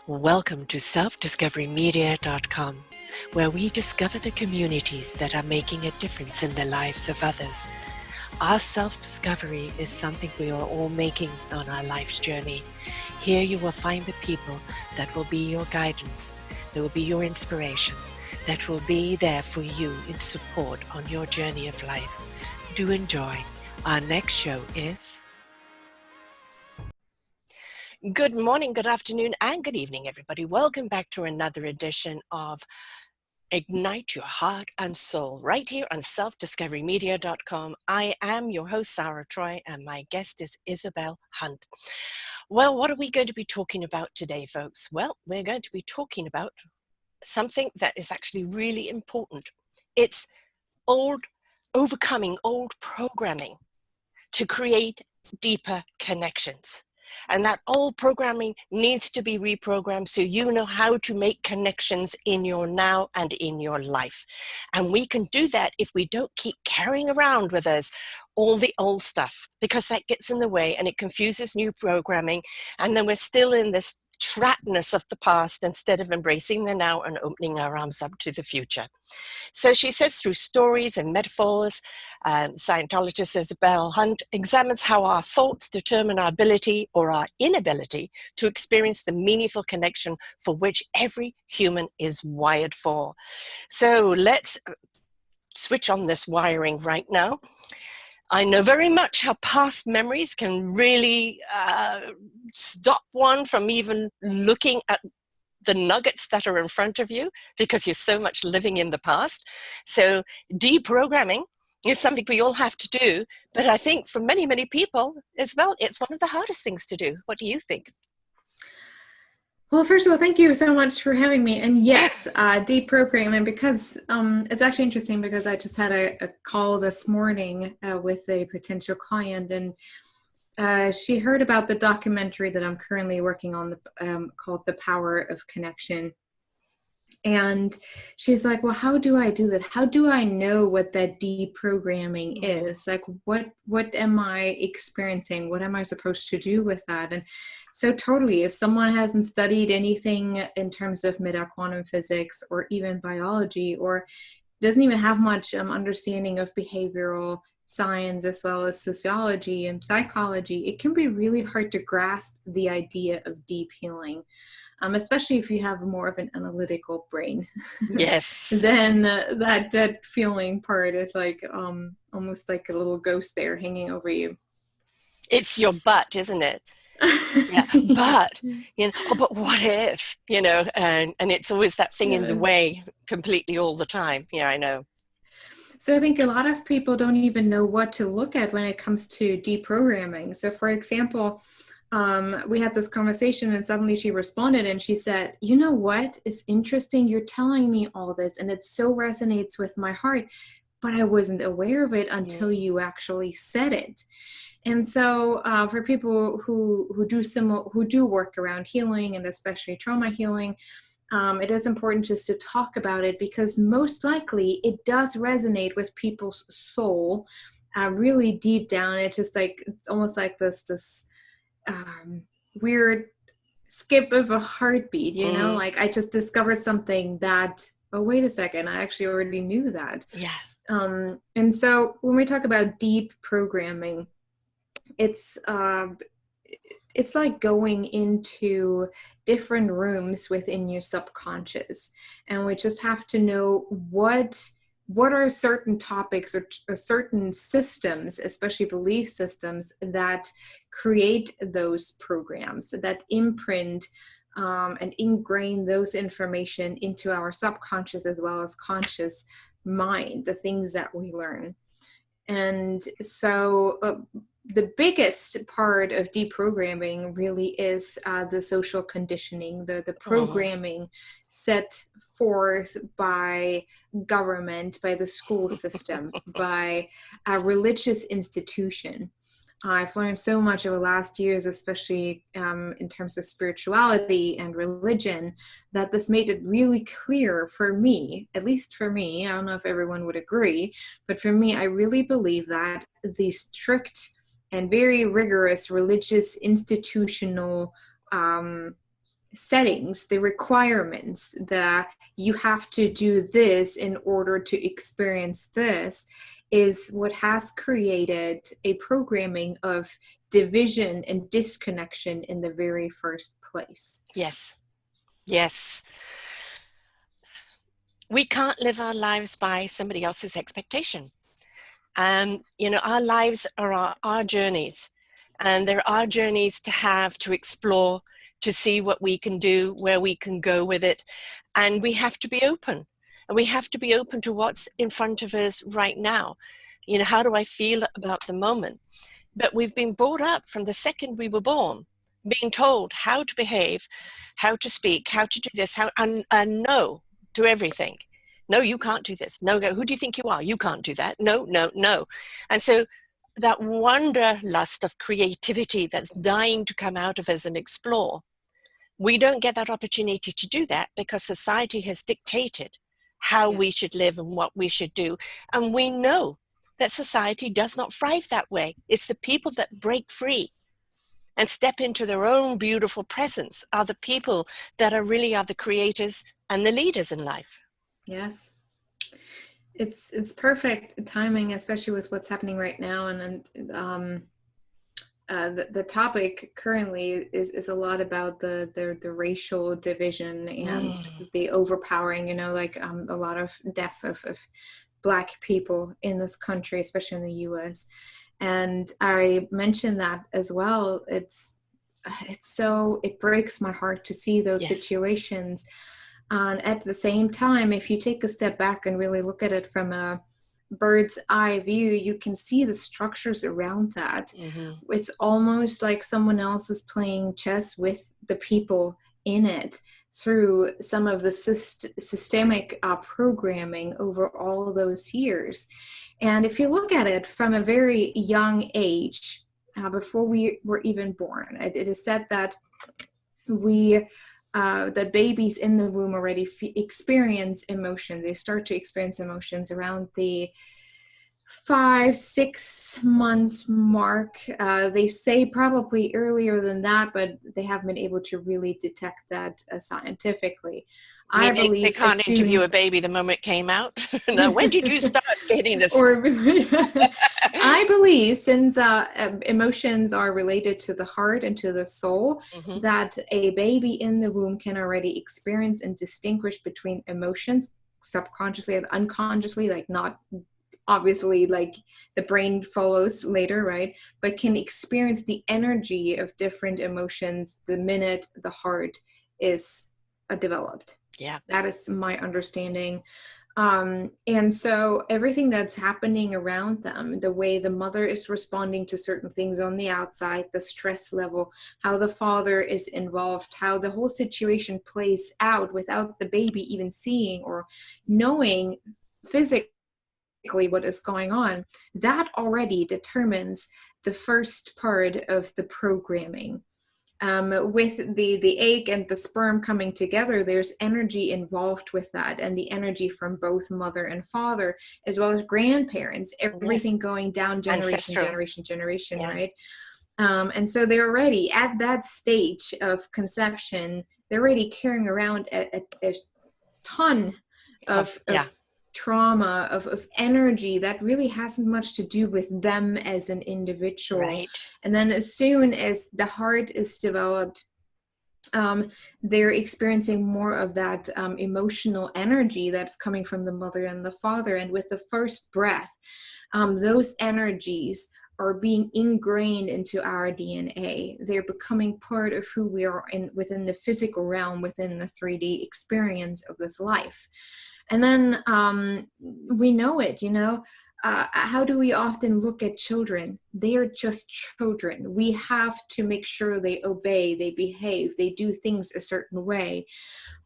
Welcome to selfdiscoverymedia.com, where we discover the communities that are making a difference in the lives of others. Our self-discovery is something we are all making on our life's journey. Here you will find the people that will be your guidance, that will be your inspiration, that will be there for you in support on your journey of life. Do enjoy. Our next show is... Good morning, good afternoon, and good evening, everybody. Welcome back to another edition of Ignite Your Heart and Soul, right here on selfdiscoverymedia.com. I am your host, Sarah Troy, and my guest is Isabel Hundt. Well, what are we going to be talking about today, folks? Well, we're going to be talking about something that is actually really important. It's overcoming old programming to create deeper connections. And that old programming needs to be reprogrammed so you know how to make connections in your now and in your life. And we can do that if we don't keep carrying around with us all the old stuff, because that gets in the way and it confuses new programming. And then we're still in this trappedness of the past instead of embracing the now and opening our arms up to the future. So she says through stories and metaphors, Scientologist Isabel Hundt examines how our thoughts determine our ability or our inability to experience the meaningful connection for which every human is wired for. So let's switch on this wiring right now. I know very much how past memories can really stop one from even looking at the nuggets that are in front of you because you're so much living in the past. So deprogramming is something we all have to do. But I think for many, many people as well, it's one of the hardest things to do. What do you think? Well, first of all, thank you so much for having me. And yes, deprogramming, because it's actually interesting because I just had a call this morning with a potential client, and she heard about the documentary that I'm currently working on called The Power of Connection. And she's like, well, how do I do that? How do I know what that deprogramming is? Like, what am I experiencing? What am I supposed to do with that? And so totally, if someone hasn't studied anything in terms of meta-quantum physics or even biology, or doesn't even have much understanding of behavioral science as well as sociology and psychology, it can be really hard to grasp the idea of deep healing. Especially if you have more of an analytical brain. Yes. Then that feeling part is like almost like a little ghost there hanging over you. It's your butt, isn't it? Yeah, but but what if, and it's always that thing in the way completely all the time. Yeah, I know. So I think a lot of people don't even know what to look at when it comes to deprogramming. So for example, we had this conversation and suddenly she responded and she said, you know what, it's interesting, you're telling me all this and it so resonates with my heart, but I wasn't aware of it until you actually said it. And so for people who do work around healing and especially trauma healing, it is important just to talk about it because most likely it does resonate with people's soul really deep down. It's just like, it's almost like this weird skip of a heartbeat, like I just discovered something that, oh, wait a second, I actually already knew that. Yeah. And so when we talk about deep programming, it's like going into different rooms within your subconscious, and we just have to know what are certain topics or certain systems, especially belief systems, that create those programs, that imprint and ingrain those information into our subconscious as well as conscious mind, the things that we learn. And so the biggest part of deprogramming really is the social conditioning, the programming set forth by government, by the school system, by a religious institution. I've learned so much over the last years, especially in terms of spirituality and religion, that this made it really clear for me, at least for me, I don't know if everyone would agree, but for me, I really believe that the strict and very rigorous religious institutional settings, the requirements that you have to do this in order to experience this, is what has created a programming of division and disconnection in the very first place. Yes. Yes. We can't live our lives by somebody else's expectation. And, our lives are our journeys. And there are journeys to have, to explore, to see what we can do, where we can go with it. And we have to be open. And we have to be open to what's in front of us right now. How do I feel about the moment? But we've been brought up from the second we were born, being told how to behave, how to speak, how to do this, and no to everything. No, you can't do this. No, who do you think you are? You can't do that. No, no, no. And so that wanderlust of creativity that's dying to come out of us and explore, we don't get that opportunity to do that because society has dictated how we should live and what we should do. And we know that society does not thrive that way. It's the people that break free and step into their own beautiful presence are the people that are the creators and the leaders in life. Yes. It's perfect timing, especially with what's happening right now. And the topic currently is a lot about the racial division and the overpowering, a lot of deaths of Black people in this country, especially in the US. And I mentioned that as well. It breaks my heart to see those situations. And at the same time, if you take a step back and really look at it from a bird's eye view, you can see the structures around that. It's almost like someone else is playing chess with the people in it through some of the systemic programming over all those years. And if you look at it from a very young age, before we were even born, it is said that that babies in the womb already experience emotion. They start to experience emotions around the 5-6 months mark. They say probably earlier than that, but they haven't been able to really detect that scientifically. I believe they can't interview a baby the moment it came out. Now, when did you start getting this? I believe, since emotions are related to the heart and to the soul, that a baby in the womb can already experience and distinguish between emotions subconsciously and unconsciously, like not obviously like the brain follows later, right? But can experience the energy of different emotions the minute the heart is developed. Yeah. That is my understanding. And so everything that's happening around them, the way the mother is responding to certain things on the outside, the stress level, how the father is involved, how the whole situation plays out without the baby even seeing or knowing physically what is going on, that already determines the first part of the programming. With the egg and the sperm coming together, there's energy involved with that, and the energy from both mother and father, as well as grandparents, everything going down generation, right? And so they're already at that stage of conception, they're already carrying around a ton of trauma, of energy that really hasn't much to do with them as an individual. Right. And then as soon as the heart is developed, they're experiencing more of that emotional energy that's coming from the mother and the father. And with the first breath, those energies are being ingrained into our DNA. They're becoming part of who we are within the physical realm, within the 3D experience of this life. And then we know it, how do we often look at children? They are just children. We have to make sure they obey, they behave, they do things a certain way.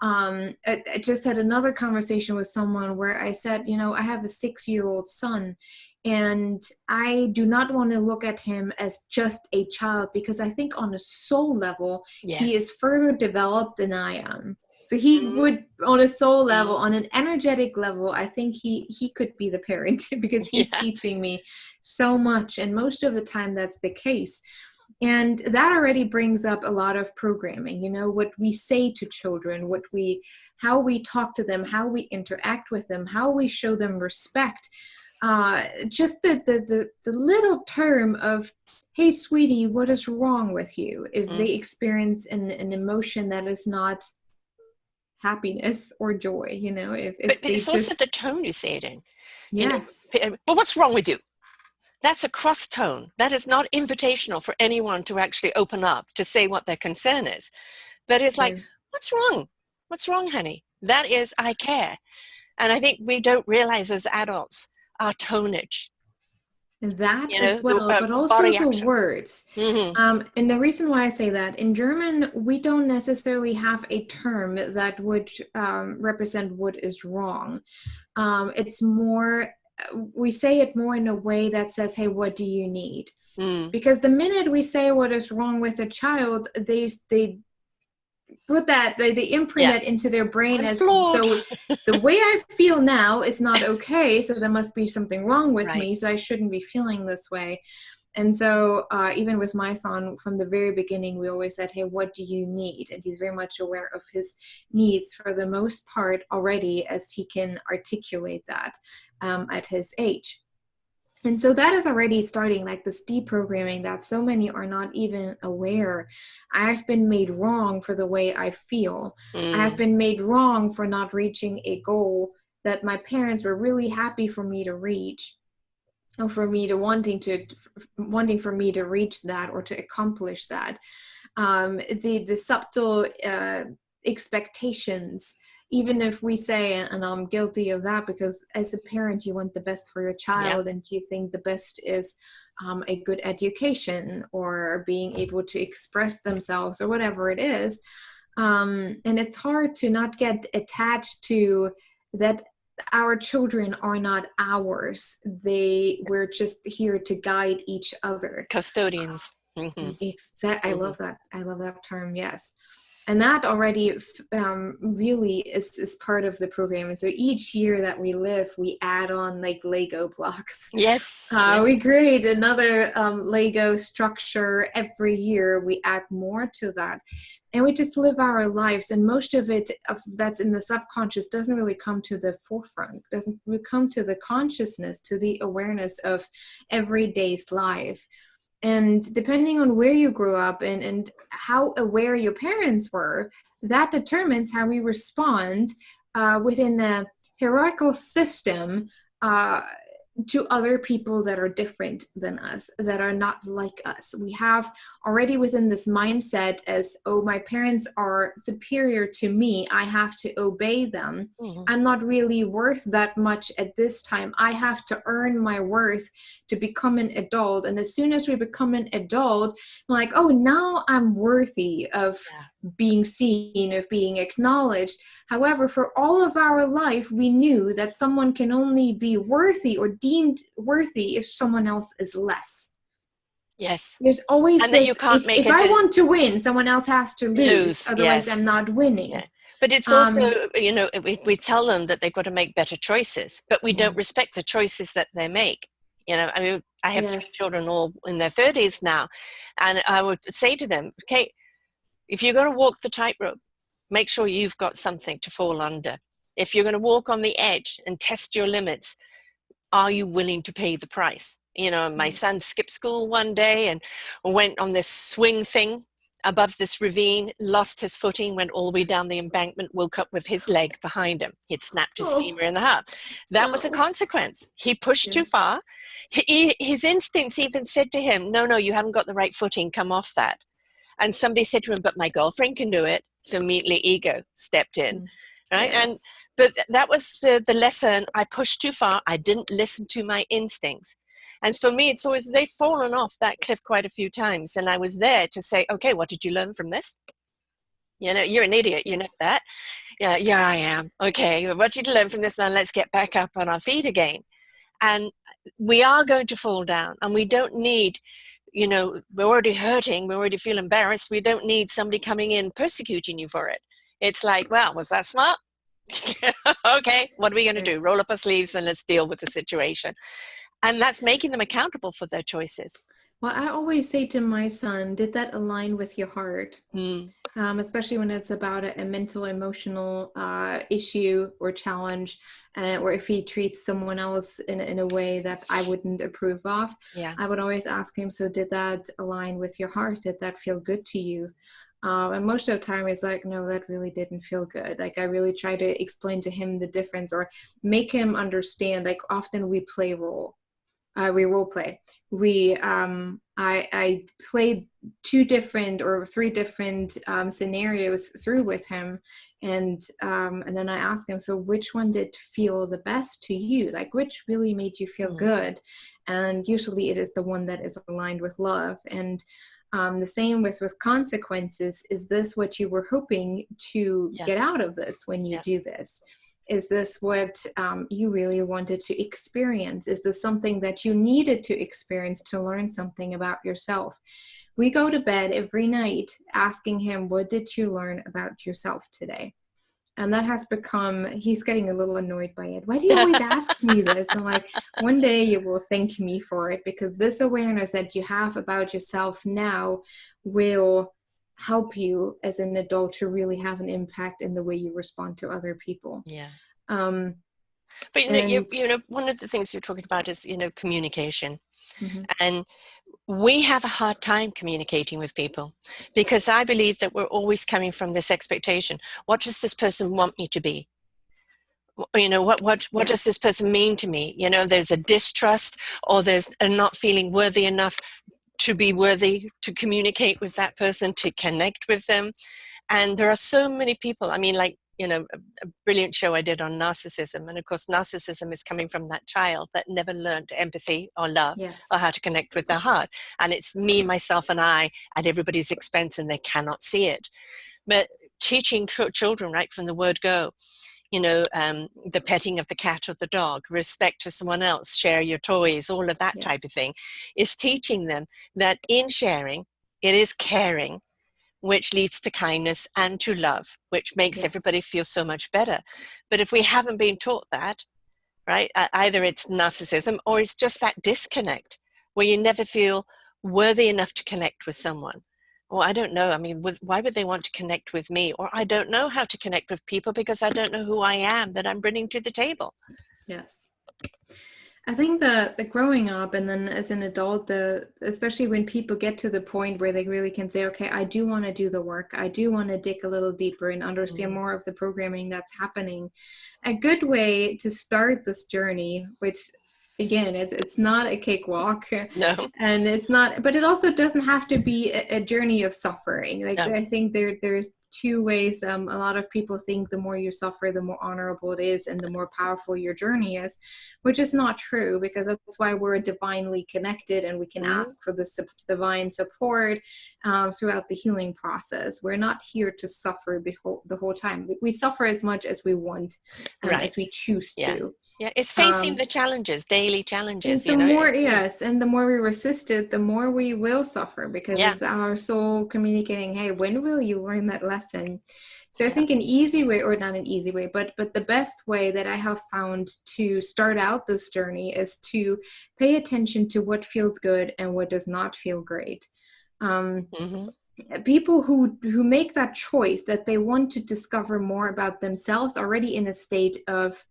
I just had another conversation with someone where I said, I have a 6-year-old son, and I do not want to look at him as just a child, because I think on a soul level, he is further developed than I am. So he would, on a soul level, on an energetic level, I think he could be the parent because he's teaching me so much. And most of the time that's the case. And that already brings up a lot of programming, you know, what we say to children, how we talk to them, how we interact with them, how we show them respect. Just the little term of, hey, sweetie, what is wrong with you? If they experience an emotion that is not happiness or joy, you know, if but they it's just... also the tone you say it in. Yes. You know, but what's wrong with you? That's a cross tone. That is not invitational for anyone to actually open up to say what their concern is. But it's like, what's wrong? What's wrong, honey? That is, I care. And I think we don't realize as adults our tonage. That You as know, well, but also body the action. words. And the reason why I say that, in German, we don't necessarily have a term that would represent what is wrong. It's more, we say it more in a way that says, hey, what do you need? Because the minute we say what is wrong with a child, they put that, they imprint that into their brain as, so the way I feel now is not okay, so there must be something wrong with me, so I shouldn't be feeling this way. And so even with my son, from the very beginning, we always said, hey, what do you need? And he's very much aware of his needs for the most part already, as he can articulate that at his age. And so that is already starting, like this deprogramming that so many are not even aware. I've been made wrong for the way I feel. I have been made wrong for not reaching a goal that my parents were really happy for me to reach, or for me to wanting for me to reach that or to accomplish that. The subtle expectations, even if we say, and I'm guilty of that, because as a parent, you want the best for your child, and you think the best is a good education or being able to express themselves or whatever it is. And it's hard to not get attached to that. Our children are not ours. We're just here to guide each other. Custodians. I love that. I love that term. Yes. And that already really is part of the program. And so each year that we live, we add on like Lego blocks. Yes. We create another Lego structure every year. We add more to that. And we just live our lives. And most of it that's in the subconscious doesn't really come to the forefront, doesn't really come to the consciousness, to the awareness of everyday's life. And depending on where you grew up and how aware your parents were, that determines how we respond within a hierarchical system to other people that are different than us, that are not like us. We have already within this mindset as, oh, my parents are superior to me, I have to obey them. I'm not really worth that much at this time. I have to earn my worth to become an adult. And as soon as we become an adult, I'm like, oh, now I'm worthy of being seen, of being acknowledged. However, for all of our life, we knew that someone can only be worthy or deemed worthy if someone else is less. Yes. There's always and this, that you can't if I want to win, someone else has to lose. Otherwise, I'm not winning. Yeah. But it's also, you know, we tell them that they've got to make better choices, but we don't respect the choices that they make. You know, I mean, I have 3 children all in their 30s now, and I would say to them, okay, if you're going to walk the tightrope, make sure you've got something to fall under. If you're going to walk on the edge and test your limits, are you willing to pay the price? You know, my son skipped school one day and went on this swing thing above this ravine, lost his footing, went all the way down the embankment, woke up with his leg behind him. He'd snapped his femur in the half. That was a consequence. He pushed too far. His instincts even said to him, no, you haven't got the right footing, come off that. And somebody said to him, but my girlfriend can do it. So immediately ego stepped in, right? Yes. But that was the lesson. I pushed too far. I didn't listen to my instincts. And for me, it's always, they've fallen off that cliff quite a few times. And I was there to say, okay, what did you learn from this? You know, you're an idiot. You know that. Yeah, I am. Okay, what did you learn from this? Now let's get back up on our feet again. And we are going to fall down. And we don't need, you know, we're already hurting. We already feel embarrassed. We don't need somebody coming in persecuting you for it. It's like, well, was that smart? Okay, what are we going to do? Roll up our sleeves and let's deal with the situation. And that's making them accountable for their choices. Well, I always say to my son, did that align with your heart? Especially when it's about a mental, emotional issue or challenge, or if he treats someone else in a way that I wouldn't approve of. Yeah. I would always ask him, so did that align with your heart? Did that feel good to you? And most of the time he's like, no, that really didn't feel good. Like, I really try to explain to him the difference or make him understand. Like, often we play role. We role play. I played 2 different or 3 different scenarios through with him, and then I asked him, so which one did feel the best to you? Like, which really made you feel good? And usually it is the one that is aligned with love. And the same with consequences. Is this what you were hoping to get out of this when you do this? Is this what you really wanted to experience? Is this something that you needed to experience to learn something about yourself? We go to bed every night asking him, what did you learn about yourself today? And that has become, he's getting a little annoyed by it. Why do you always ask me this? I'm like, one day you will thank me for it, because this awareness that you have about yourself now will help you as an adult to really have an impact in the way you respond to other people. Yeah. But you know, one of the things you're talking about is, communication. And we have a hard time communicating with people, because I believe that we're always coming from this expectation. What does this person want me to be? What does this person mean to me? There's a distrust, or there's a not feeling worthy enough to be worthy to communicate with that person, to connect with them. And there are so many people, I mean, like, a brilliant show I did on narcissism. And of course, narcissism is coming from that child that never learned empathy or love or how to connect with their heart. And it's me, myself, and I at everybody's expense, and they cannot see it. But teaching children right from the word go, the petting of the cat or the dog, respect for someone else, share your toys, all of that type of thing, is teaching them that in sharing, it is caring, which leads to kindness and to love, which makes everybody feel so much better. But if we haven't been taught that, right, either it's narcissism or it's just that disconnect where you never feel worthy enough to connect with someone. Well, I don't know. I mean, why would they want to connect with me? Or I don't know how to connect with people because I don't know who I am that I'm bringing to the table. Yes. I think the growing up, and then as an adult, especially when people get to the point where they really can say, okay, I do want to do the work. I do want to dig a little deeper and understand more of the programming that's happening. A good way to start this journey, which again, it's not a cakewalk, no, and it's not, but it also doesn't have to be a journey of suffering. Like, no. I think there's 2 ways. A lot of people think the more you suffer, the more honorable it is and the more powerful your journey is, which is not true, because that's why we're divinely connected and we can ask for this divine support throughout the healing process. We're not here to suffer the whole time. We suffer as much as we want, as we choose to. Yeah, it's facing the challenges, daily challenges. And the more we resist it, the more we will suffer, because it's our soul communicating, hey, when will you learn that lesson? So I think an easy way, or not an easy way, but the best way that I have found to start out this journey is to pay attention to what feels good and what does not feel great. People who make that choice that they want to discover more about themselves already in a state of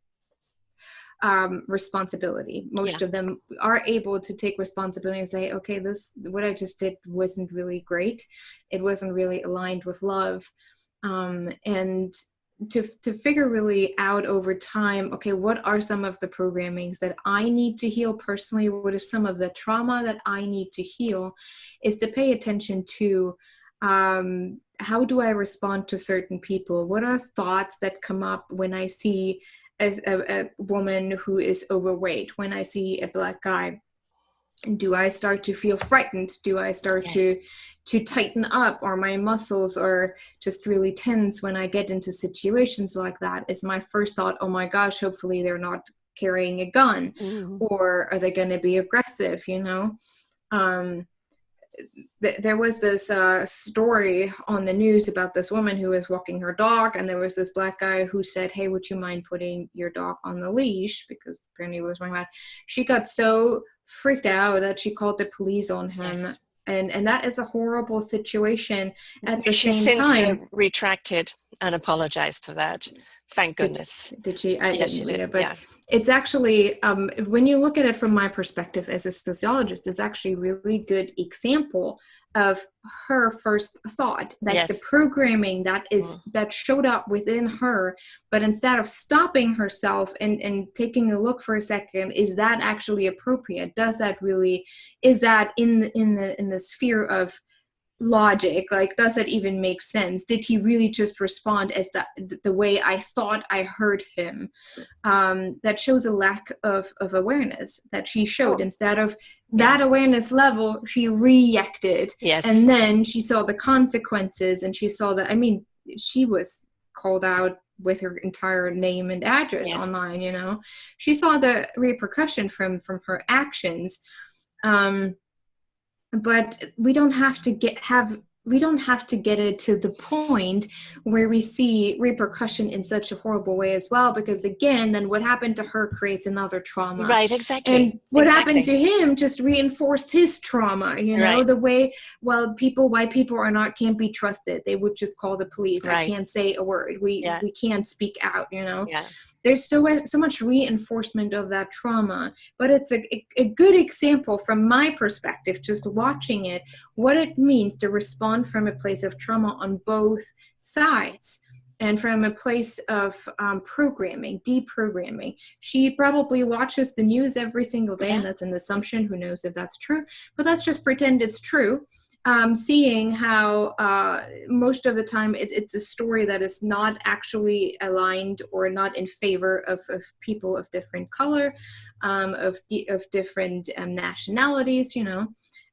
responsibility. Most of them are able to take responsibility and say, okay, what I just did wasn't really great. It wasn't really aligned with love. And to figure really out over time, okay, what are some of the programmings that I need to heal personally? What is some of the trauma that I need to heal? Is to pay attention to how do I respond to certain people? What are thoughts that come up when I see as a woman who is overweight, when I see a Black guy? Do I start to feel frightened? Do I start to tighten up, or my muscles are just really tense when I get into situations like that? Is my first thought, oh my gosh, hopefully they're not carrying a gun, or are they going to be aggressive? There was this story on the news about this woman who was walking her dog, and there was this Black guy who said, hey, would you mind putting your dog on the leash? Because apparently it was my mind. She got so freaked out that she called the police on him. Yes. And that is a horrible situation. At the She's same since time, retracted and apologized for that. Thank goodness. did she? I Yes, didn't she read did. it, but Yeah. it's actually, when you look at it from my perspective as a sociologist, it's actually a really good example of her first thought, like Yes. the programming that showed up within her. But instead of stopping herself and taking a look for a second, is that actually appropriate? Does that really, is that in the sphere of logic? Like, does it even make sense? Did he really just respond as the way I thought I heard him? That shows a lack of awareness that she showed. Instead of that awareness level, she reacted. Yes. And then she saw the consequences, and she saw that, I mean, she was called out with her entire name and address online, you know. She saw the repercussion from her actions. But we don't have to get it to the point where we see repercussion in such a horrible way as well, because again, then what happened to her creates another trauma. Right, exactly. And what happened to him just reinforced his trauma, you know, the way, well, white people can't be trusted. They would just call the police. I can't say a word. We can't speak out, you know. There's so much reinforcement of that trauma, but it's a good example from my perspective, just watching it, what it means to respond from a place of trauma on both sides, and from a place of programming, deprogramming. She probably watches the news every single day, and that's an assumption. Who knows if that's true? But let's just pretend it's true. Seeing how most of the time it's a story that is not actually aligned or not in favor of people of different color, of different nationalities, you know.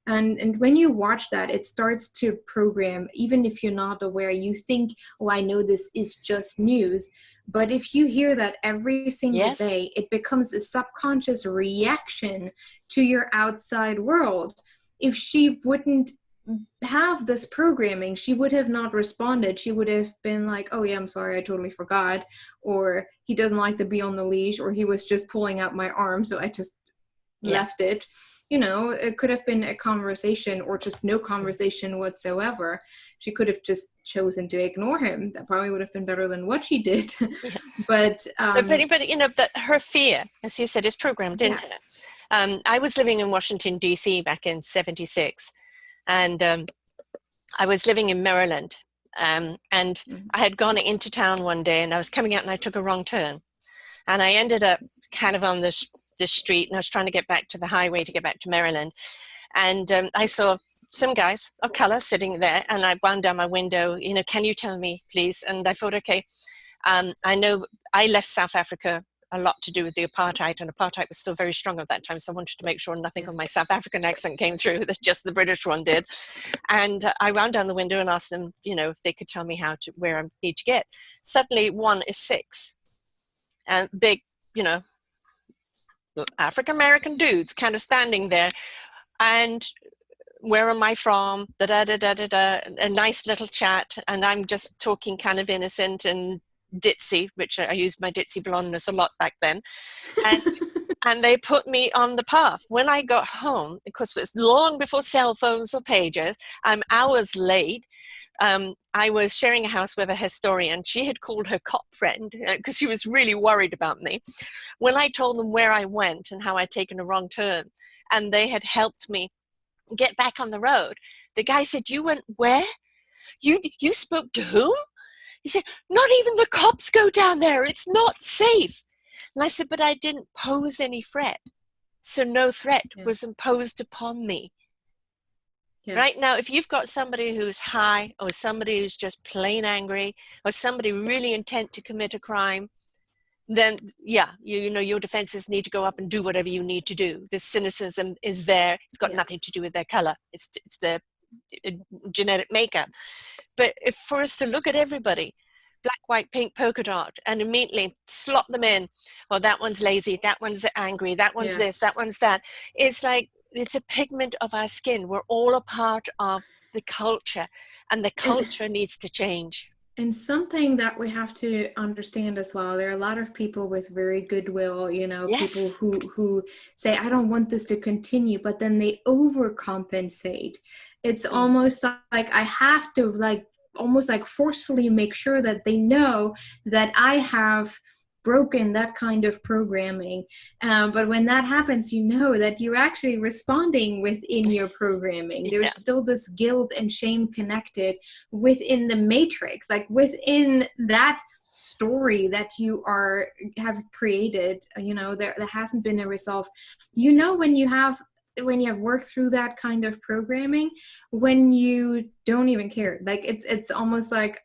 And when you watch that, it starts to program, even if you're not aware. You think, oh, I know this is just news. But if you hear that every single day, it becomes a subconscious reaction to your outside world. If she wouldn't have this programming, she would have not responded. She would have been like, oh yeah, I'm sorry, I totally forgot, or he doesn't like to be on the leash, or he was just pulling out my arm, so I just left it. You know, it could have been a conversation or just no conversation whatsoever. She could have just chosen to ignore him. That probably would have been better than what she did. But you know, that her fear, as you said, is programmed in her. I was living in Washington, D.C. back in '76. And I was living in Maryland, and I had gone into town one day, and I was coming out and I took a wrong turn. And I ended up kind of on this street, and I was trying to get back to the highway to get back to Maryland. And I saw some guys of color sitting there, and I wound down my window, you know, can you tell me, please? And I thought, okay, I know I left South Africa a lot to do with the apartheid, and apartheid was still very strong at that time, so I wanted to make sure nothing of my South African accent came through, that just the British one did. And I wound down the window and asked them, you know, if they could tell me where I need to get. Suddenly one is 6, and big, you know, African-American dudes kind of standing there, and where am I from, a nice little chat, and I'm just talking kind of innocent and ditzy, which I used my ditzy blondness a lot back then, and they put me on the path. When I got home, because it was long before cell phones or pagers, I'm hours late. I was sharing a house with a historian. She had called her cop friend because she was really worried about me. When I told them where I went and how I'd taken a wrong turn, and they had helped me get back on the road, the guy said, "You went where? You spoke to whom?" He said, "Not even the cops go down there. It's not safe." And I said, "But I didn't pose any threat. So no threat was imposed upon me." Right now, if you've got somebody who's high, or somebody who's just plain angry, or somebody really intent to commit a crime, then you know, your defenses need to go up and do whatever you need to do. This cynicism is there. It's got nothing to do with their color. It's their genetic makeup. But if for us to look at everybody, black, white, pink, polka dot, and immediately slot them in, well, that one's lazy, that one's angry, that one's this, that one's that. It's like, it's a pigment of our skin. We're all a part of the culture, and the culture needs to change. And something that we have to understand as well, there are a lot of people with very goodwill, people Yes. who say, I don't want this to continue, but then they overcompensate. It's Mm. almost like I have to almost like forcefully make sure that they know that I have broken that kind of programming. But when that happens, you know that you're actually responding within your programming. Yeah. There's still this guilt and shame connected within the matrix, like within that story that you have created. There hasn't been a resolve. When you have worked through that kind of programming, when you don't even care, like it's almost like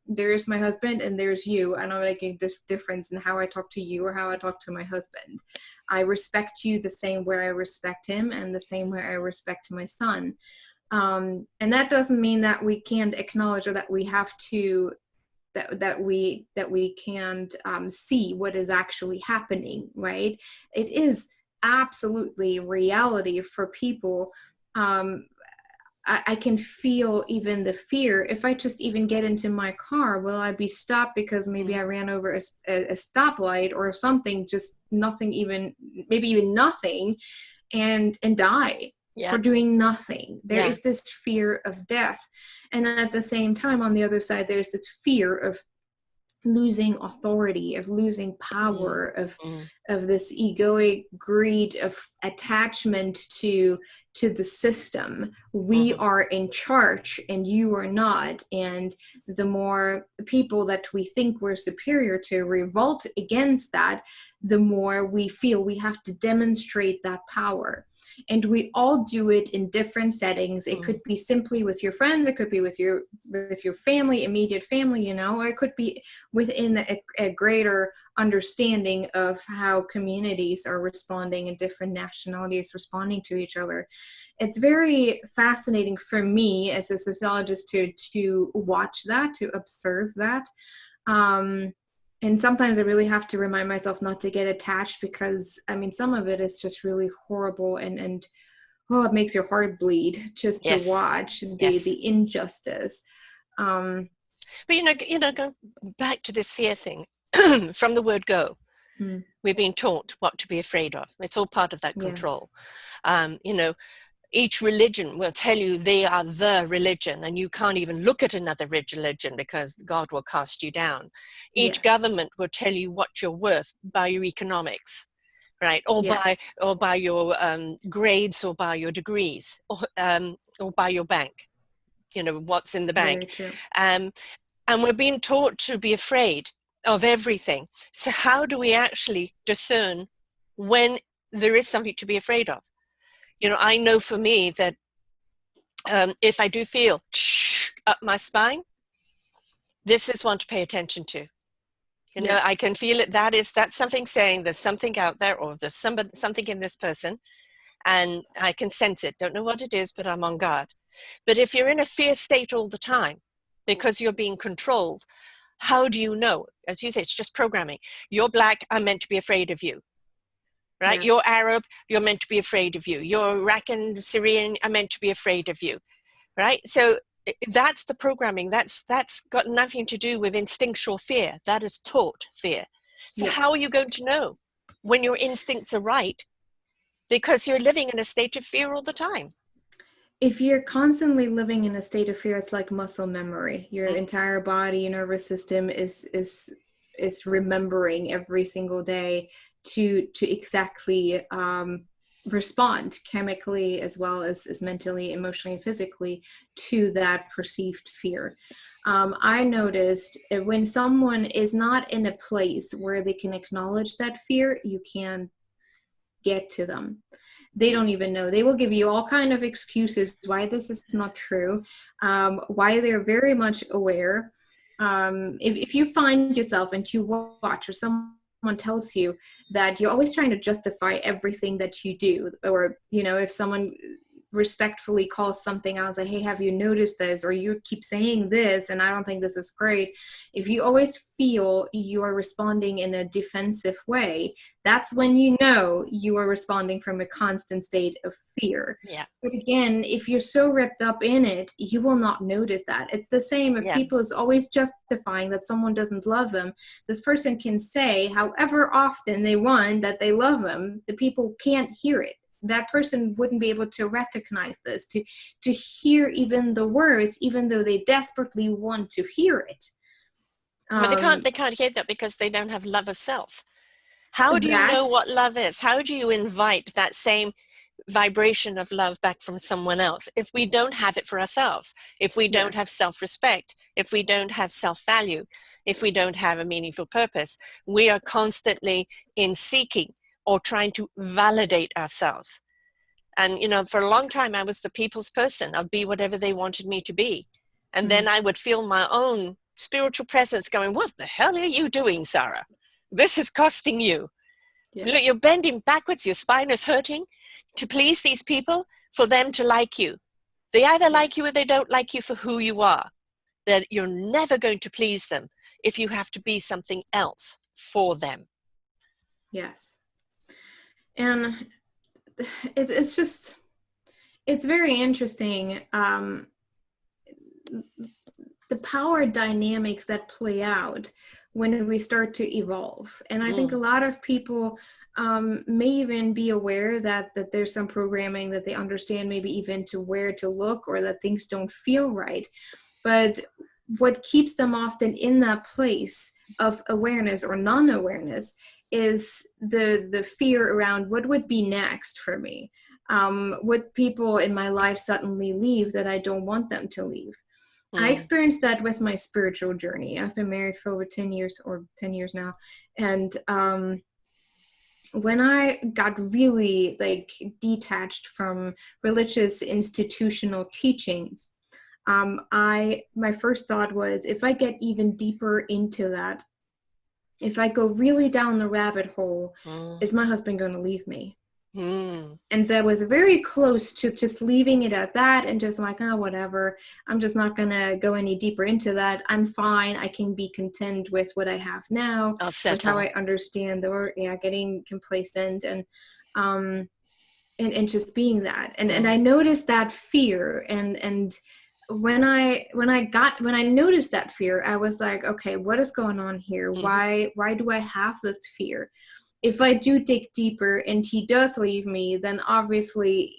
there's my husband and there's you, and I'm making this difference in how I talk to you or how I talk to my husband. I respect you the same way I respect him, and the same way I respect my son. And that doesn't mean that we can't acknowledge, or that we have to that we can't see what is actually happening, right? It is absolutely reality for people. I can feel even the fear. If I just even get into my car, will I be stopped because maybe I ran over a stoplight or something, just nothing, maybe even nothing, and die for doing nothing? There is this fear of death. And then at the same time, on the other side, there's this fear of losing authority, of losing power, of this egoic greed, of attachment to the system. We are in charge and you are not. And the more people that we think we're superior to revolt against that, the more we feel we have to demonstrate that power. And we all do it in different settings. It could be simply with your friends, it could be with your family, immediate family, or it could be within a greater understanding of how communities are responding and different nationalities responding to each other. It's very fascinating for me as a sociologist to watch that, to observe that. And sometimes I really have to remind myself not to get attached, because some of it is just really horrible, and it makes your heart bleed just to watch the injustice. But going back to this fear thing, from the word go, we've been taught what to be afraid of. It's all part of that control. Each religion will tell you they are the religion, and you can't even look at another religion because God will cast you down. Each government will tell you what you're worth by your economics, right? Or by your grades, or by your degrees, or by your bank. What's in the bank. And we're being taught to be afraid of everything. So how do we actually discern when there is something to be afraid of? I know for me that if I do feel up my spine, this is one to pay attention to. I can feel it. That's something saying there's something out there, or there's something in this person, and I can sense it. Don't know what it is, but I'm on guard. But if you're in a fear state all the time because you're being controlled, how do you know? As you say, it's just programming. You're black, I'm meant to be afraid of you. Right? You're Arab, you're meant to be afraid of you. You're Iraqi, Syrian, I'm meant to be afraid of you. Right? So that's the programming. That's got nothing to do with instinctual fear. That is taught fear. So how are you going to know when your instincts are right? Because you're living in a state of fear all the time. If you're constantly living in a state of fear, it's like muscle memory. Your entire body, nervous system is remembering every single day to exactly respond chemically as well as mentally, emotionally, and physically to that perceived fear. I noticed when someone is not in a place where they can acknowledge that fear, you can get to them. They don't even know. They will give you all kind of excuses why this is not true, why they're very much aware. If you find yourself and you watch, or someone tells you that you're always trying to justify everything that you do, or if someone respectfully calls something out, like, hey, have you noticed this? Or you keep saying this, and I don't think this is great. If you always feel you are responding in a defensive way, that's when you know you are responding from a constant state of fear. Yeah. But again, if you're so wrapped up in it, you will not notice that. It's the same if Yeah. people is always justifying that someone doesn't love them. This person can say however often they want that they love them. The people can't hear it. That person wouldn't be able to recognize this, to hear even the words, even though they desperately want to hear it. But they can't hear that because they don't have love of self. How do you know That's- what love is? How do you invite that same vibration of love back from someone else if we don't have it for ourselves, if we don't have self-respect, if we don't have self-value, if we don't have a meaningful purpose? We are constantly in seeking or trying to validate ourselves. And, you know, for a long time, I was the people's person. I'd be whatever they wanted me to be. And then I would feel my own spiritual presence going, what the hell are you doing, Sarah? This is costing you. Yeah. Look, you're bending backwards, your spine is hurting to please these people, for them to like you. They either like you or they don't like you for who you are. That you're never going to please them if you have to be something else for them. Yes. And it's just, it's very interesting, the power dynamics that play out when we start to evolve. And I think a lot of people may even be aware that there's some programming that they understand, maybe even to where to look, or that things don't feel right. But what keeps them often in that place of awareness or non-awareness is the fear around what would be next for me. Would people in my life suddenly leave that I don't want them to leave? I experienced that with my spiritual journey. I've been married for over 10 years, or 10 years now. And when I got really like detached from religious institutional teachings, my first thought was, if I get even deeper into that, if I go really down the rabbit hole, is my husband going to leave me? And so I was very close to just leaving it at that and just like, oh, whatever. I'm just not going to go any deeper into that. I'm fine. I can be content with what I have now. That's how I understand the word. Yeah, getting complacent and just being that. And I noticed that fear, and when I noticed that fear, I was like, okay, what is going on here? Why do I have this fear? If I do dig deeper and he does leave me, then obviously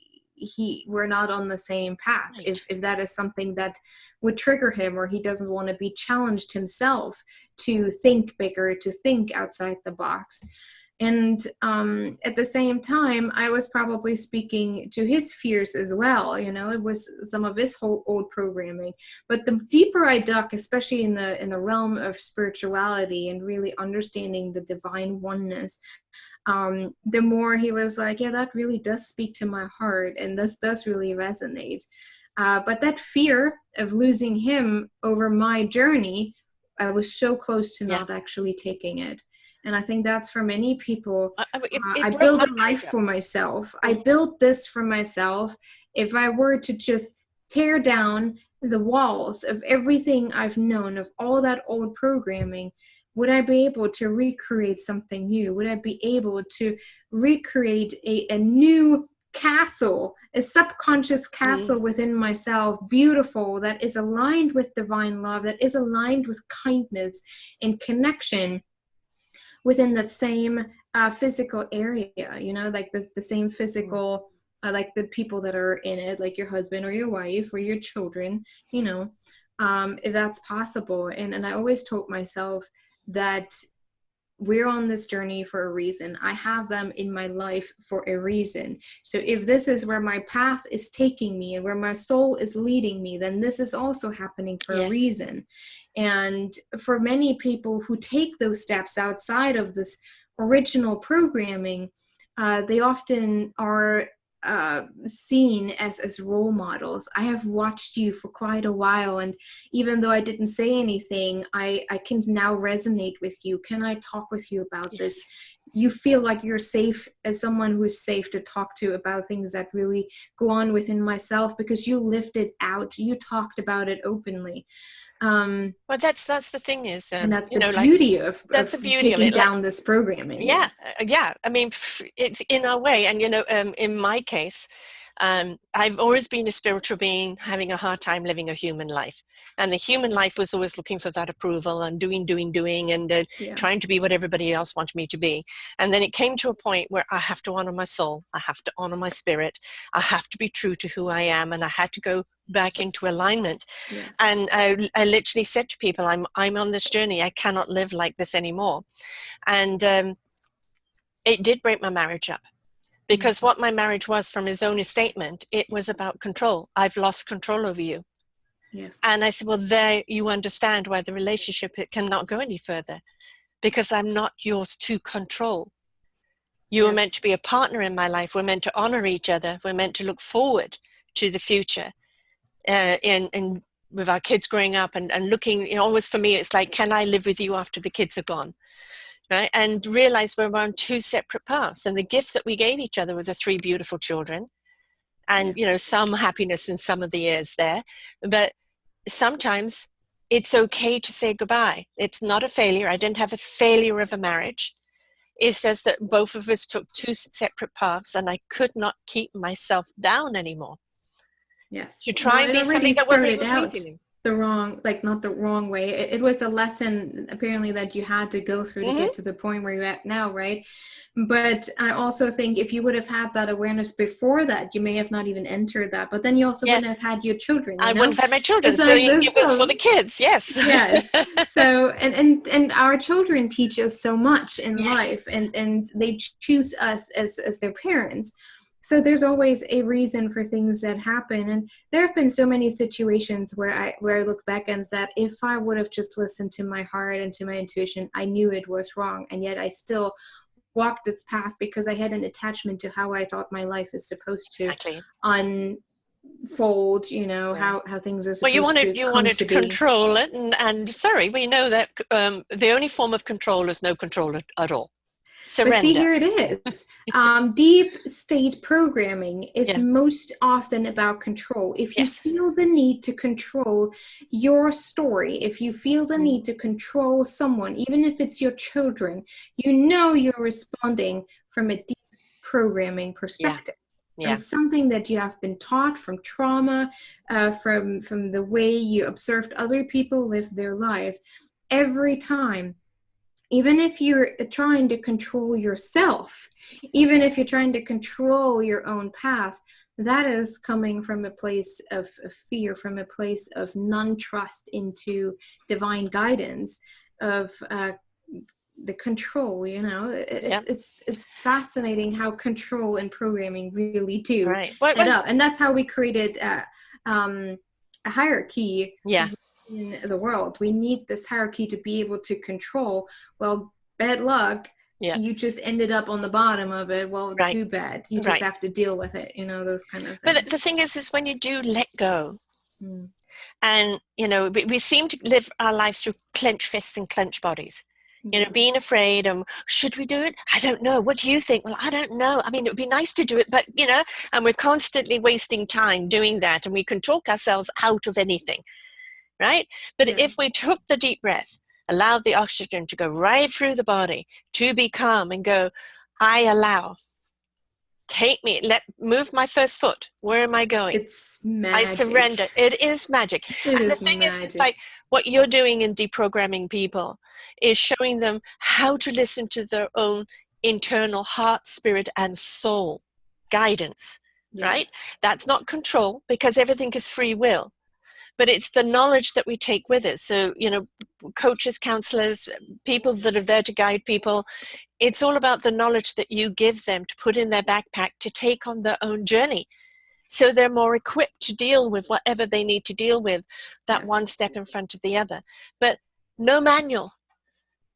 we're not on the same path. Right. If that is something that would trigger him, or he doesn't want to be challenged himself to think bigger, to think outside the box. And at the same time, I was probably speaking to his fears as well. You know, it was some of his whole old programming. But the deeper I dug, especially in the realm of spirituality and really understanding the divine oneness, the more he was like, yeah, that really does speak to my heart, and this does really resonate. But that fear of losing him over my journey, I was so close to not actually taking it. And I think that's for many people. I built a life for myself. I built this for myself. If I were to just tear down the walls of everything I've known, of all that old programming, would I be able to recreate something new? Would I be able to recreate a new castle, a subconscious castle within myself, beautiful, that is aligned with divine love, that is aligned with kindness and connection, within the same physical area, you know, like the same physical, like the people that are in it, like your husband or your wife or your children, you know, if that's possible. And I always told myself that we're on this journey for a reason. I have them in my life for a reason. So if this is where my path is taking me and where my soul is leading me, then this is also happening for a reason. And for many people who take those steps outside of this original programming, they often are seen as role models. I have watched you for quite a while, and even though I didn't say anything, I can now resonate with you. Can I talk with you about this? you feel like you're safe as someone who's safe to talk to about things that really go on within myself, because you lived it out, you talked about it openly. Well, that's the thing is, And that's you the know, like, beauty of that's the beauty of taking it. Like, down this programming. yeah, Yes. yeah. I mean, it's in our way. And, you know, in my case, I've always been a spiritual being having a hard time living a human life. And the human life was always looking for that approval and doing, and trying to be what everybody else wanted me to be. And then it came to a point where I have to honor my soul. I have to honor my spirit. I have to be true to who I am. And I had to go back into alignment. Yes. And I literally said to people, I'm on this journey. I cannot live like this anymore. And it did break my marriage up. Because what my marriage was, from his own statement, it was about control. I've lost control over you. Yes. And I said, well, there you understand why the relationship, it cannot go any further, because I'm not yours to control. You were meant to be a partner in my life. We're meant to honor each other. We're meant to look forward to the future. In with our kids growing up and looking, you know, always for me, it's like, can I live with you after the kids are gone? Right? And realize we're on two separate paths. And the gift that we gave each other were the 3 beautiful children. And, you know, some happiness in some of the years there. But sometimes it's okay to say goodbye. It's not a failure. I didn't have a failure of a marriage. It's just that both of us took 2 separate paths, and I could not keep myself down anymore. Yes. To try and be something that wasn't even pleasing him. The wrong, like, not the wrong way. It was a lesson apparently that you had to go through to get to the point where you're at now, right? But I also think if you would have had that awareness before that, you may have not even entered that. But then you also wouldn't have had your children. I wouldn't have had my children, so it was for the kids. Yes. Yes. So and our children teach us so much in life, and they choose us as their parents. So there's always a reason for things that happen. And there have been so many situations where I look back and said, if I would have just listened to my heart and to my intuition, I knew it was wrong. And yet I still walked this path because I had an attachment to how I thought my life is supposed to unfold, you know, how things are supposed to you wanted to control it. And sorry, we know that the only form of control is no control at all. Surrender. But see, here it is. Deep state programming is most often about control. If you feel the need to control your story, if you feel the need to control someone, even if it's your children, you know you're responding from a deep programming perspective. From something that you have been taught, from trauma, from the way you observed other people live their life. Every time, even if you're trying to control yourself, even if you're trying to control your own path, that is coming from a place of fear, from a place of non-trust into divine guidance, of the control, you know. It's fascinating how control and programming really do add up. And that's how we created a hierarchy in the world. We need this hierarchy to be able to control. Well, bad luck. You just ended up on the bottom of it. Well, too bad. You just have to deal with it, you know, those kind of things. But the thing is when you do let go, and, you know, we seem to live our lives through clenched fists and clenched bodies. You know, being afraid, should we do it? I don't know. What do you think? Well, I don't know. I mean, it would be nice to do it, but, you know, and we're constantly wasting time doing that, and we can talk ourselves out of anything. Right? But if we took the deep breath, allowed the oxygen to go right through the body, to be calm and go, I allow, take me, move my first foot. Where am I going? It's magic. I surrender. It is magic. And the thing is, it's like what you're doing in deprogramming people is showing them how to listen to their own internal heart, spirit, and soul guidance, right? That's not control, because everything is free will. But it's the knowledge that we take with us. So, you know, coaches, counselors, people that are there to guide people, it's all about the knowledge that you give them to put in their backpack to take on their own journey. So they're more equipped to deal with whatever they need to deal with, that one step in front of the other. But no manual,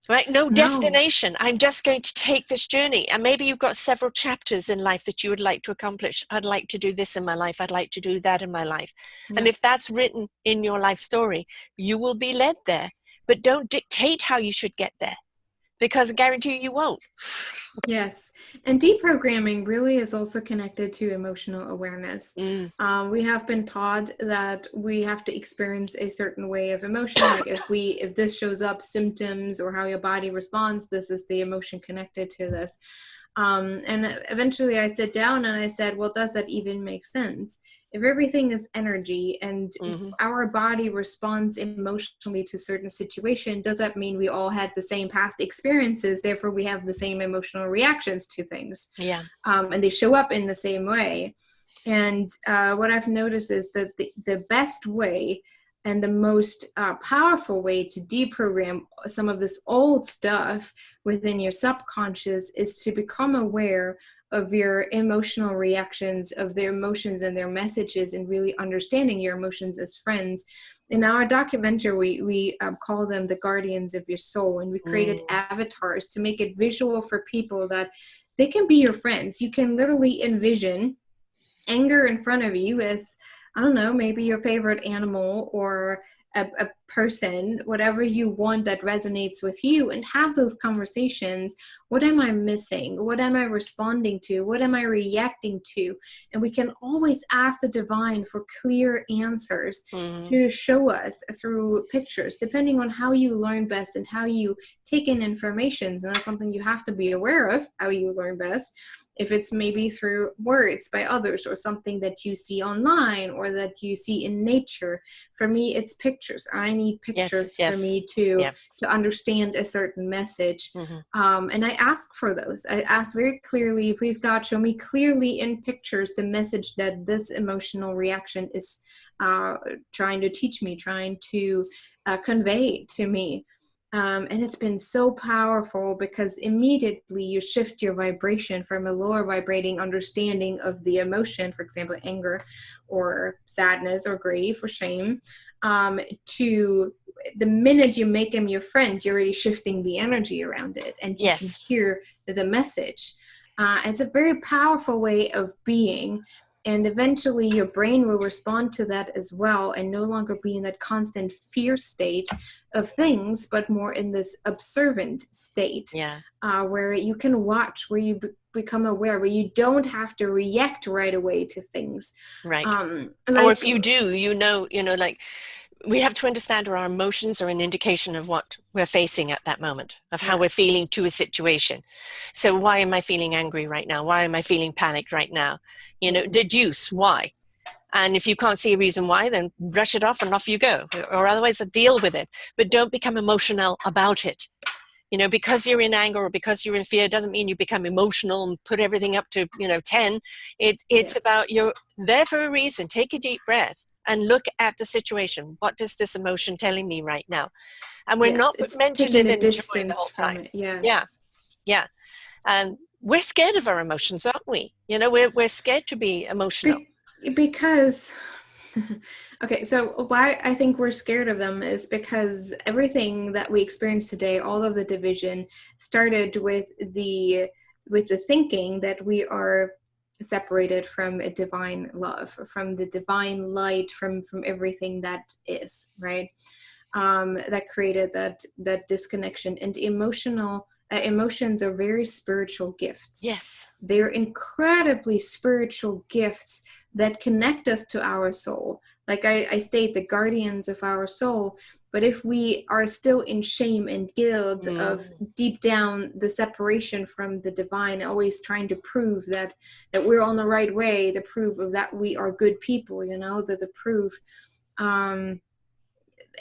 right? No destination. I'm just going to take this journey. And maybe you've got several chapters in life that you would like to accomplish. I'd like to do this in my life. I'd like to do that in my life. And if that's written in your life story, you will be led there. But don't dictate how you should get there, because I guarantee you won't. Yes. And deprogramming really is also connected to emotional awareness. We have been taught that we have to experience a certain way of emotion. Like if this shows up, symptoms or how your body responds, this is the emotion connected to this. And eventually I sat down and I said, well, does that even make sense? If everything is energy and our body responds emotionally to certain situation, does that mean we all had the same past experiences, therefore we have the same emotional reactions to things? Yeah. And they show up in the same way. And what I've noticed is that the best way and the most powerful way to deprogram some of this old stuff within your subconscious is to become aware of your emotional reactions, of their emotions and their messages, and really understanding your emotions as friends. In our documentary, we call them the guardians of your soul, and we created avatars to make it visual for people that they can be your friends. You can literally envision anger in front of you as, I don't know, maybe your favorite animal or a person, whatever you want that resonates with you, and have those conversations. What am I missing? What am I responding to? What am I reacting to? And we can always ask the divine for clear answers to show us through pictures, depending on how you learn best and how you take in information. And that's something you have to be aware of, how you learn best. If it's maybe through words by others or something that you see online or that you see in nature. For me, it's pictures. I need pictures for me to understand a certain message. And I ask for those. I ask very clearly, please God, show me clearly in pictures the message that this emotional reaction is trying to teach me, trying to convey to me. And it's been so powerful because immediately you shift your vibration from a lower vibrating understanding of the emotion, for example, anger or sadness or grief or shame, to the minute you make him your friend, you're already shifting the energy around it and you can hear the message. It's a very powerful way of being. And eventually your brain will respond to that as well and no longer be in that constant fear state of things, but more in this observant state where you can watch, where you become aware, where you don't have to react right away to things. Right. Or if you do, like we have to understand our emotions are an indication of what we're facing at that moment, of how we're feeling to a situation. So why am I feeling angry right now? Why am I feeling panicked right now? Deduce why. And if you can't see a reason why, then brush it off and off you go. Or otherwise deal with it. But don't become emotional about it. Because you're in anger or because you're in fear doesn't mean you become emotional and put everything up to, 10. It's about you're there for a reason. Take a deep breath and look at the situation. What is this emotion telling me right now? And we're not meant to live in joy the whole time. Yeah. And we're scared of our emotions, aren't we? We're scared to be emotional. Because, okay, so why I think we're scared of them is because everything that we experience today, all of the division, started with the thinking that we are separated from a divine love, from the divine light, from everything that is, right? That created that disconnection. And emotions are very spiritual gifts. Yes. They're incredibly spiritual gifts that connect us to our soul. Like I state, the guardians of our soul. But if we are still in shame and guilt of deep down the separation from the divine, always trying to prove that we're on the right way, the proof of that we are good people, the proof,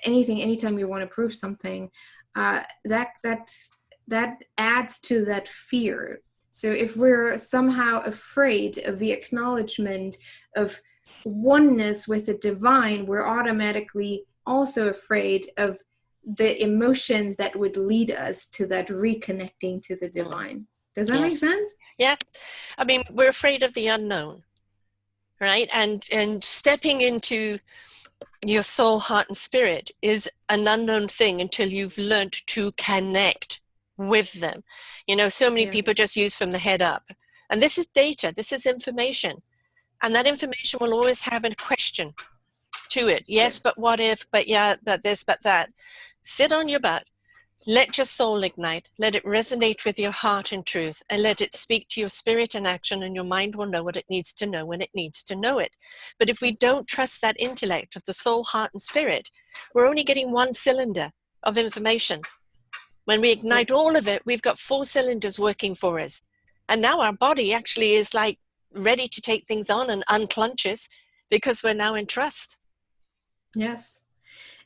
anytime you want to prove something, that adds to that fear. So if we're somehow afraid of the acknowledgement of oneness with the divine, we're automatically also afraid of the emotions that would lead us to that reconnecting to the divine. Does that make sense? Yeah. I mean, we're afraid of the unknown, right? And stepping into your soul, heart, and spirit is an unknown thing until you've learned to connect with them. So many people just use from the head up. And this is data, this is information. And that information will always have a question to it. Yes, but what if, but yeah, but this, but that. Sit on your butt, Let your soul ignite. Let it resonate with your heart and truth, and let it speak to your spirit and action, and your mind will know what it needs to know when it needs to know it. But if we don't trust that intellect of the soul, heart, and spirit, we're only getting one cylinder of information. When we ignite all of it, we've got 4 cylinders working for us. And now our body actually is like ready to take things on and unclenches because we're now in trust. Yes.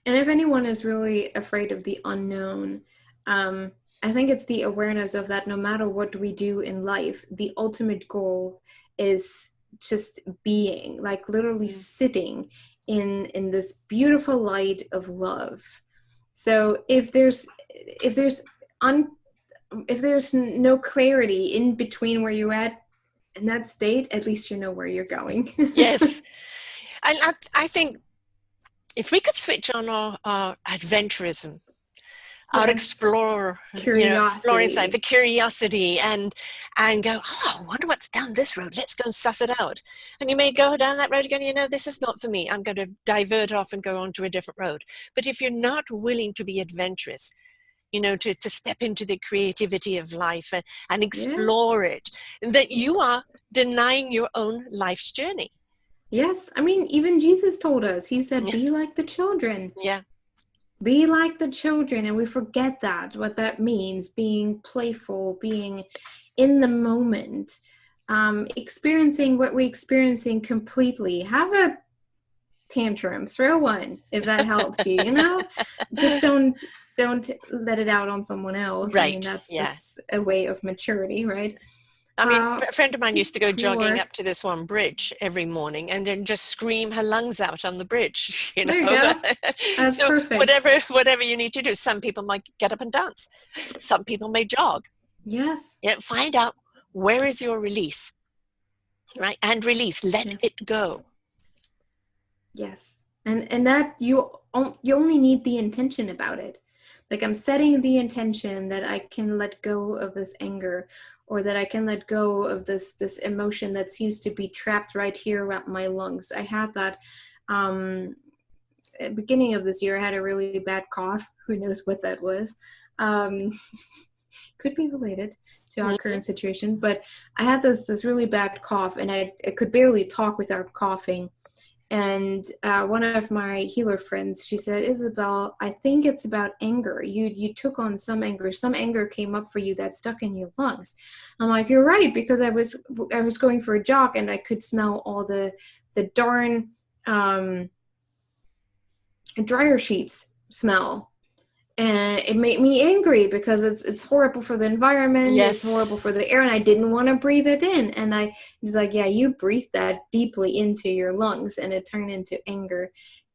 And if anyone is really afraid of the unknown, I think it's the awareness of that no matter what we do in life, the ultimate goal is just being, like literally sitting in this beautiful light of love. So if there's no clarity in between where you're at in that state, at least you know where you're going. Yes. And I think if we could switch on our adventurism, our exploring side, the curiosity, and go, oh, I wonder what's down this road. Let's go and suss it out. And you may go down that road again, this is not for me. I'm going to divert off and go on to a different road. But if you're not willing to be adventurous, to step into the creativity of life and explore it, that you are denying your own life's journey. Yes. I mean, even Jesus told us, he said, be like the children. Yeah. Be like the children. And we forget what that means, being playful, being in the moment, experiencing what we're experiencing completely. Have a tantrum, throw one if that helps you, just don't let it out on someone else. Right. I mean, that's a way of maturity, right? I mean, a friend of mine used to go jogging up to this one bridge every morning and then just scream her lungs out on the bridge. There you go. That's so perfect. whatever you need to do. Some people might get up and dance. Some people may jog. Yes. Yeah, find out where is your release, right? And release. Let it go. Yes. And that you only need the intention about it. Like, I'm setting the intention that I can let go of this anger, or that I can let go of this emotion that seems to be trapped right here around my lungs. I had that at the beginning of this year. I had a really bad cough. Who knows what that was? Could be related to our current situation. But I had this really bad cough, and I could barely talk without coughing. And one of my healer friends, she said, Isabel, I think it's about anger. You took on some anger. Some anger came up for you that stuck in your lungs. I'm like, you're right, because I was going for a jog and I could smell all the darn dryer sheets smell. And it made me angry because it's horrible for the environment. Yes. It's horrible for the air, and I didn't want to breathe it in. And I was like, yeah, you breathed that deeply into your lungs, and it turned into anger.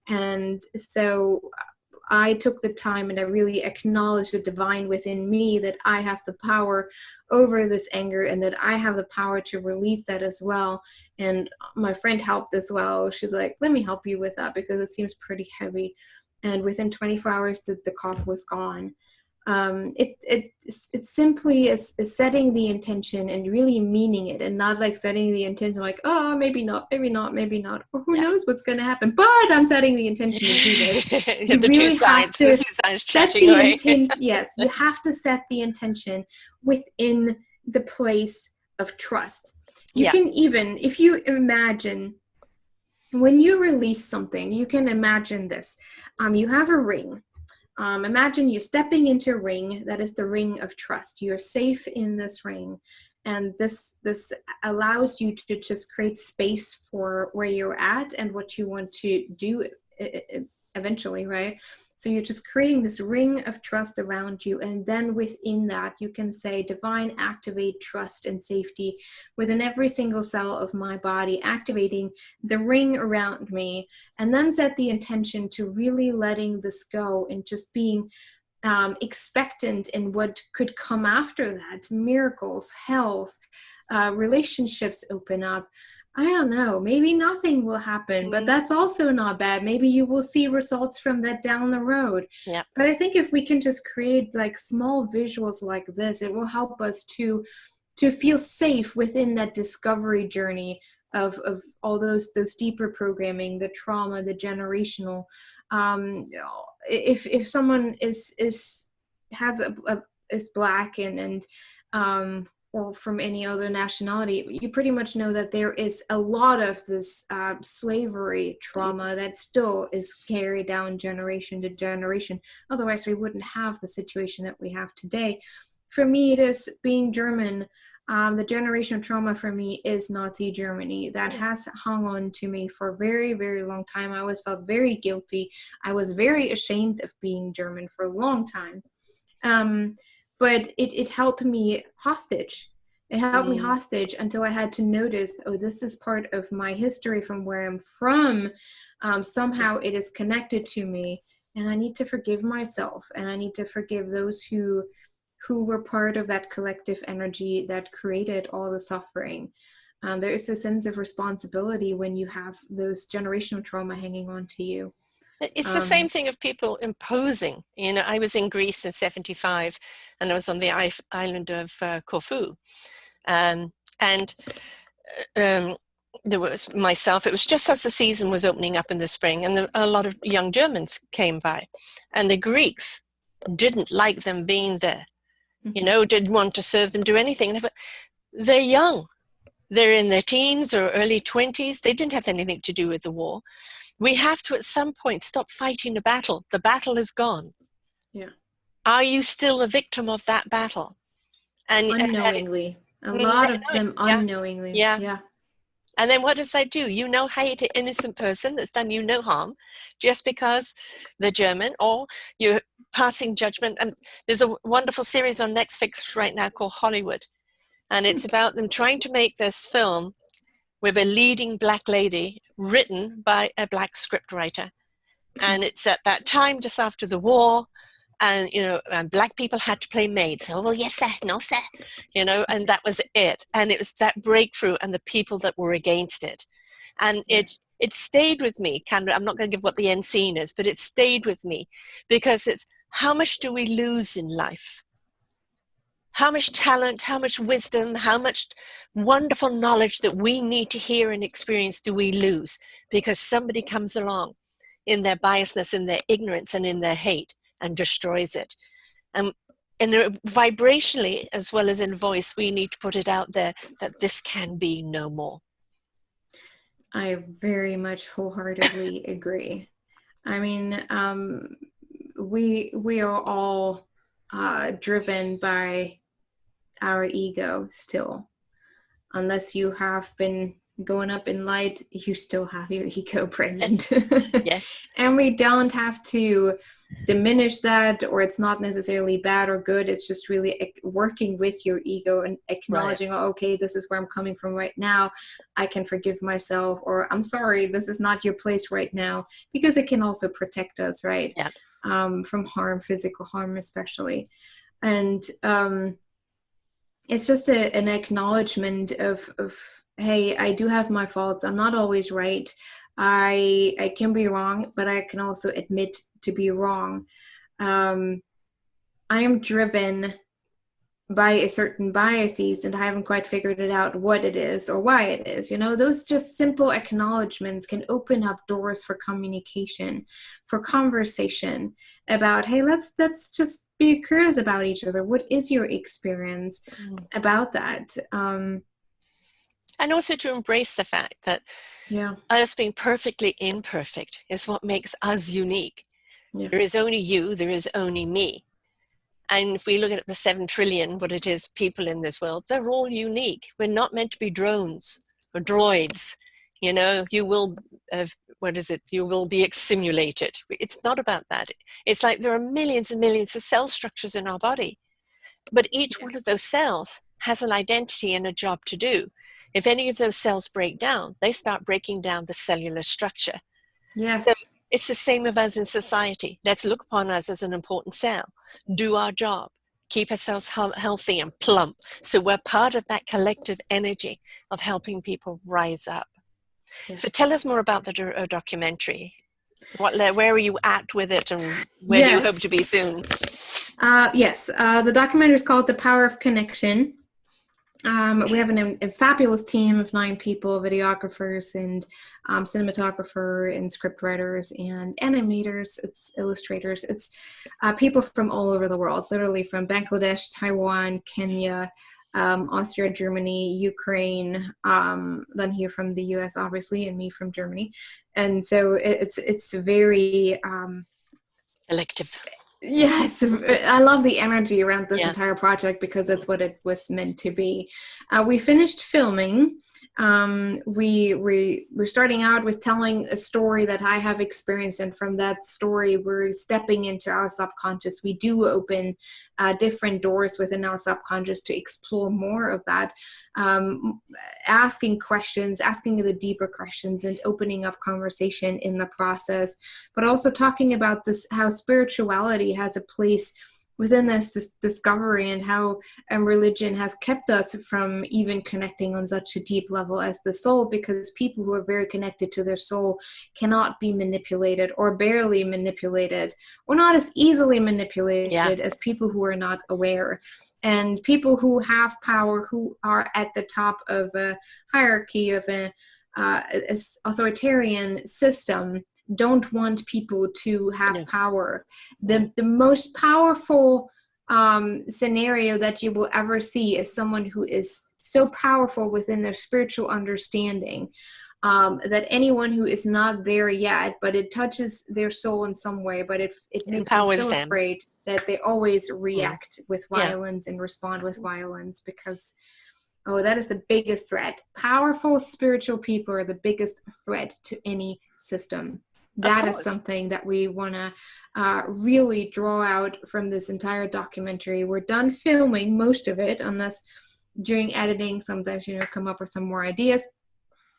And so I took the time and I really acknowledged the divine within me, that I have the power over this anger and that I have the power to release that as well. And my friend helped as well. She's like, let me help you with that because it seems pretty heavy. And within 24 hours, the cough was gone. It simply is setting the intention and really meaning it, and not like setting the intention like, oh, maybe not, or who knows what's going to happen. But I'm setting the intention to do this. You the really two sides, have to set the intent. Yes, you have to set the intention within the place of trust. You can even, if you imagine, when you release something, you can imagine this. You have a ring. Imagine you're stepping into a ring that is the ring of trust. You're safe in this ring. And this allows you to just create space for where you're at and what you want to do eventually, right? So you're just creating this ring of trust around you. And then within that, you can say, divine, activate trust and safety within every single cell of my body, activating the ring around me. And then set the intention to really letting this go and just being expectant in what could come after that. Miracles, health, relationships open up. I don't know, maybe nothing will happen, but that's also not bad. Maybe you will see results from that down the road. Yeah. But I think if we can just create like small visuals like this, it will help us to feel safe within that discovery journey of all those deeper programming, the trauma, the generational. If someone is is black and or from any other nationality, you pretty much know that there is a lot of this slavery trauma that still is carried down generation to generation. Otherwise, we wouldn't have the situation that we have today. For me, it is being German. The generational trauma for me is Nazi Germany. That has hung on to me for a very, very long time. I always felt very guilty. I was very ashamed of being German for a long time. But it held me hostage. It held me hostage until I had to notice, oh, this is part of my history from where I'm from. Somehow it is connected to me, and I need to forgive myself, and I need to forgive those who were part of that collective energy that created all the suffering. There is a sense of responsibility when you have those generational trauma hanging on to you. It's the same thing of people imposing. You know, I was in Greece in 75, and I was on the island of Corfu. There was myself, it was just as the season was opening up in the spring, and a lot of young Germans came by. And the Greeks didn't like them being there, you know, didn't want to serve them, do anything. They're young. They're in their teens or early 20s. They didn't have anything to do with the war. We have to, at some point, stop fighting the battle. The battle is gone. Yeah. Are you still a victim of that battle? And unknowingly. A lot of them unknowingly. Yeah. And then what does that do? You know, hate an innocent person that's done you no harm just because they're German, or you're passing judgment. And there's a wonderful series on Netflix right now called Hollywood. And it's about them trying to make this film with a leading black lady written by a black scriptwriter. And it's at that time just after the war, and you know, and black people had to play maids. Oh, well, yes sir, no sir, you know, and that was it. And it was that breakthrough and the people that were against it. And it stayed with me. Kind of, I'm not going to give what the end scene is, but it stayed with me because it's how much do we lose in life? How much talent, how much wisdom, how much wonderful knowledge that we need to hear and experience do we lose because somebody comes along in their biasness, in their ignorance, and in their hate and destroys it. And vibrationally, as well as in voice, we need to put it out there that this can be no more. I very much wholeheartedly agree. I mean, we are all driven by our ego still. Unless you have been going up in light, you still have your ego present. Yes. And we don't have to diminish that, or it's not necessarily bad or good. It's just really working with your ego and acknowledging, oh, okay, this is where I'm coming from right now. I can forgive myself, or I'm sorry, this is not your place right now, because it can also protect us, right? Yeah. From harm, physical harm especially. And it's just an acknowledgement of, hey, I do have my faults. I'm not always right. I can be wrong, but I can also admit to be wrong. I am driven by a certain biases, and I haven't quite figured it out what it is or why it is. You know, those just simple acknowledgements can open up doors for communication, for conversation about, hey, let's just be curious about each other. What is your experience about that? And also to embrace the fact that us being perfectly imperfect is what makes us unique. Yeah. There is only you, there is only me. And if we look at the 7 trillion, what it is, people in this world, they're all unique. We're not meant to be drones or droids. You know, you will, you will be simulated. It's not about that. It's like there are millions and millions of cell structures in our body. But each one of those cells has an identity and a job to do. If any of those cells break down, they start breaking down the cellular structure. Yes. So it's the same of us in society. Let's look upon us as an important cell, do our job, keep ourselves healthy and plump. So we're part of that collective energy of helping people rise up. Yes. So tell us more about the documentary. Where are you at with it, and where do you hope to be soon? The documentary is called The Power of Connection. We have a fabulous team of 9 people, videographers and cinematographer and script writers and animators, it's illustrators, it's people from all over the world, literally from Bangladesh, Taiwan, Kenya, Austria, Germany, Ukraine, then here from the US, obviously, and me from Germany. And so it's very Collective. yes, I love the energy around this entire project because that's what it was meant to be. We finished filming. We're starting out with telling a story that I have experienced, and from that story, we're stepping into our subconscious. We do open different doors within our subconscious to explore more of that, asking questions, asking the deeper questions, and opening up conversation in the process, but also talking about this, how spirituality has a place within this discovery, and how religion has kept us from even connecting on such a deep level as the soul, because people who are very connected to their soul cannot be manipulated, or barely manipulated, or not as easily manipulated as people who are not aware. And people who have power, who are at the top of a hierarchy of an authoritarian system, don't want people to have power. The most powerful scenario that you will ever see is someone who is so powerful within their spiritual understanding that anyone who is not there yet, but it touches their soul in some way, but it makes them so afraid that they always react with violence and respond with violence, because that is the biggest threat. Powerful spiritual people are the biggest threat to any system. That is something that we want to really draw out from this entire documentary. We're done filming most of it, unless during editing sometimes come up with some more ideas.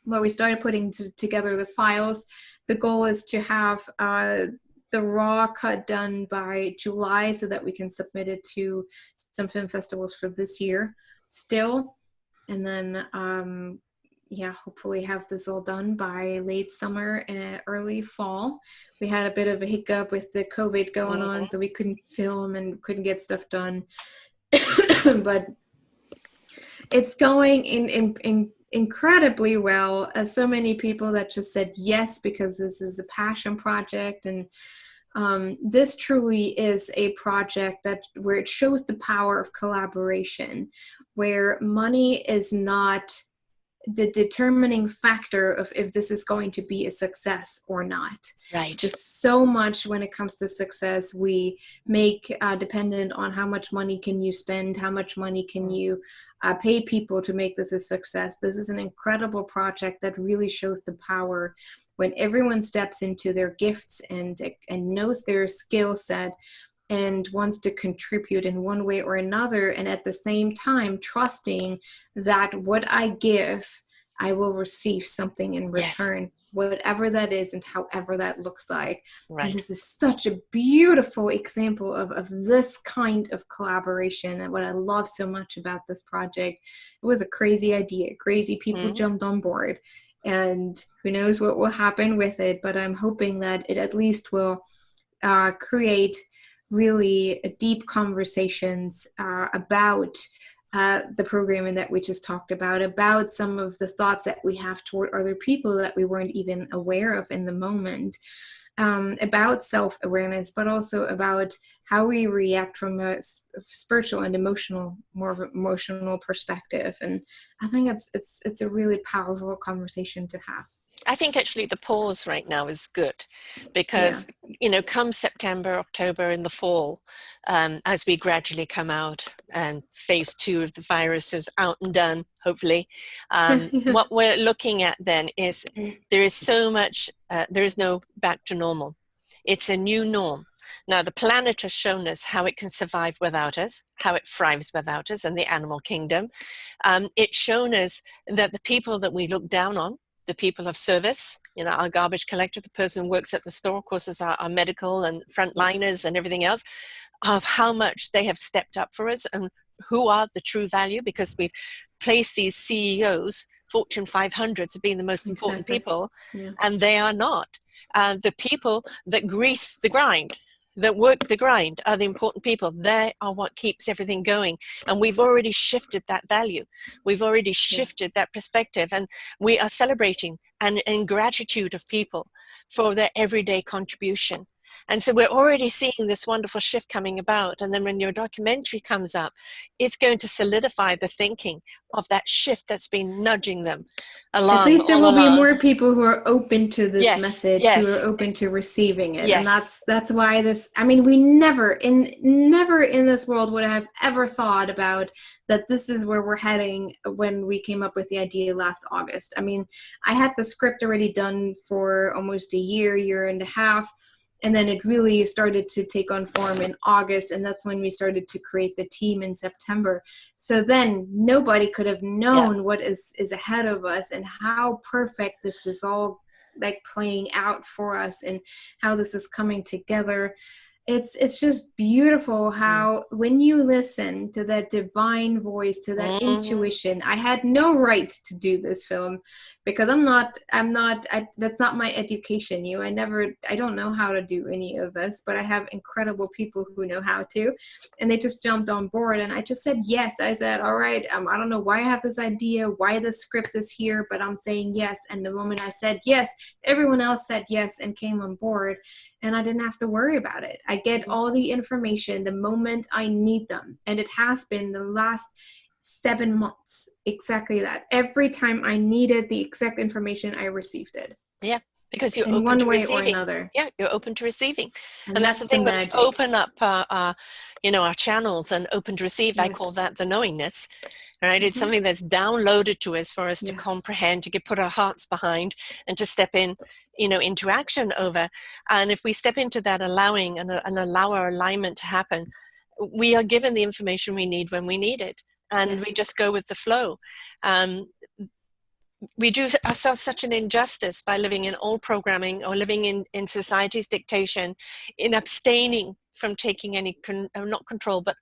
But we started putting together the files. The goal is to have the raw cut done by July so that we can submit it to some film festivals for this year still. And then hopefully have this all done by late summer and early fall. We had a bit of a hiccup with the COVID going on, so we couldn't film and couldn't get stuff done. But it's going in incredibly well. So many people that just said yes, because this is a passion project, and this truly is a project where it shows the power of collaboration, where money is not the determining factor of if this is going to be a success or not. Right. Just so much when it comes to success, we make dependent on how much money can you spend, how much money can you pay people to make this a success. This is an incredible project that really shows the power when everyone steps into their gifts and knows their skill set and wants to contribute in one way or another, and at the same time trusting that what I give, I will receive something in return, whatever that is and however that looks like. Right. And this is such a beautiful example of this kind of collaboration, and what I love so much about this project. It was a crazy idea. Crazy people jumped on board, and who knows what will happen with it, but I'm hoping that it at least will create really deep conversations about the programming that we just talked about some of the thoughts that we have toward other people that we weren't even aware of in the moment, about self-awareness, but also about how we react from a spiritual and more emotional perspective. And I think it's a really powerful conversation to have. I think actually the pause right now is good, because, come September, October, in the fall, as we gradually come out and phase 2 of the virus is out and done, hopefully, what we're looking at then is there is so much, there is no back to normal. It's a new norm. Now, the planet has shown us how it can survive without us, how it thrives without us, and the animal kingdom. It's shown us that the people that we look down on, the people of service, our garbage collector, the person who works at the store, of course, is our medical and frontliners and everything else, of how much they have stepped up for us and who are the true value, because we've placed these CEOs, Fortune 500s, as being the most important people, and they are not. The people that grease the grind, that work the grind are the important people. They are what keeps everything going. And we've already shifted that value. We've already shifted that perspective. And we are celebrating and in gratitude of people for their everyday contribution. And so we're already seeing this wonderful shift coming about. And then when your documentary comes up, it's going to solidify the thinking of that shift that's been nudging them along. At least there all will be along. more people who are open to this Yes, message, yes. who are open to receiving it. Yes. And that's why this, I mean, we never in this world would have ever thought about that this is where we're heading when we came up with the idea last August. I mean, I had the script already done for almost a year and a half. And then it really started to take on form in August, and that's when we started to create the team in September. So then nobody could have known what is ahead of us and how perfect this is all like playing out for us and how this is coming together. It's just beautiful how when you listen to that divine voice, to that intuition. I had no right to do this film because that's not my education. I don't know how to do any of this, but I have incredible people who know how to, and they just jumped on board, and I just said yes. I said, all right, I don't know why I have this idea, why the script is here, but I'm saying yes. And the moment I said yes, everyone else said yes and came on board, and I didn't have to worry about it. I get all the information the moment I need them, and it has been the last 7 months, exactly that. Every time I needed the exact information, I received it. Yeah, because you're in open one to way receiving. or another. Yeah, you're open to receiving. And that's the thing, when we open up our channels and open to receive, I call that the knowingness. Right? It's something that's downloaded to us for us to comprehend, to put our hearts behind, and to step in, into action over. And if we step into that allowing and allow our alignment to happen, we are given the information we need when we need it. And we just go with the flow. We do ourselves such an injustice by living in old programming or living in society's dictation, in abstaining from taking any, not control, but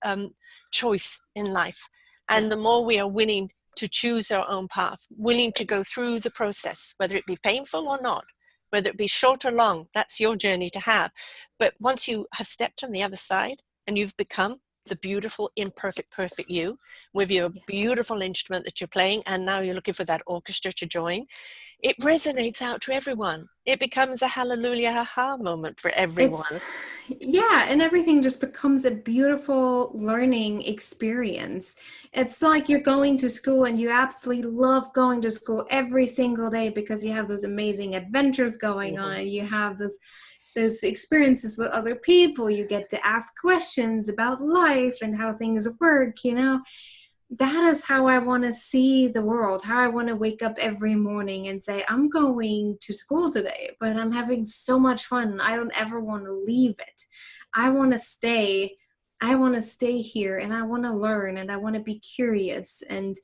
choice in life. And the more we are willing to choose our own path, willing to go through the process, whether it be painful or not, whether it be short or long, that's your journey to have. But once you have stepped on the other side and you've become the beautiful, imperfect, perfect you with your beautiful instrument that you're playing, and now you're looking for that orchestra to join, it resonates out to everyone. It becomes a hallelujah ha-ha moment for everyone. And everything just becomes a beautiful learning experience. It's like you're going to school and you absolutely love going to school every single day because you have those amazing adventures going on. You have those experiences with other people. You get to ask questions about life and how things work, That is how I want to see the world, how I want to wake up every morning and say, I'm going to school today, but I'm having so much fun. I don't ever want to leave it. I want to stay here, and I want to learn, and I want to be curious, and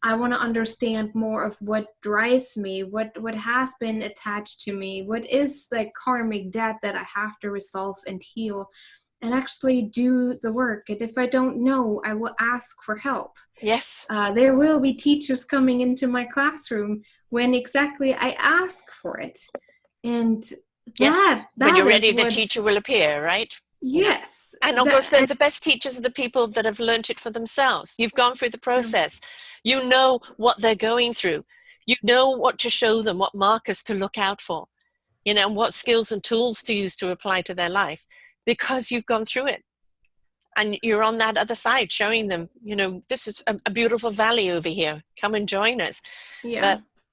I want to understand more of what drives me, what has been attached to me, what is the karmic debt that I have to resolve and heal, and actually do the work. And if I don't know, I will ask for help. Yes. There will be teachers coming into my classroom when exactly I ask for it. And when you're ready, the teacher will appear, right? Yes. And of course, the best teachers are the people that have learned it for themselves. You've gone through the process. You know what they're going through. You know what to show them, what markers to look out for, and what skills and tools to use to apply to their life, because you've gone through it. And you're on that other side showing them, this is a beautiful valley over here. Come and join us.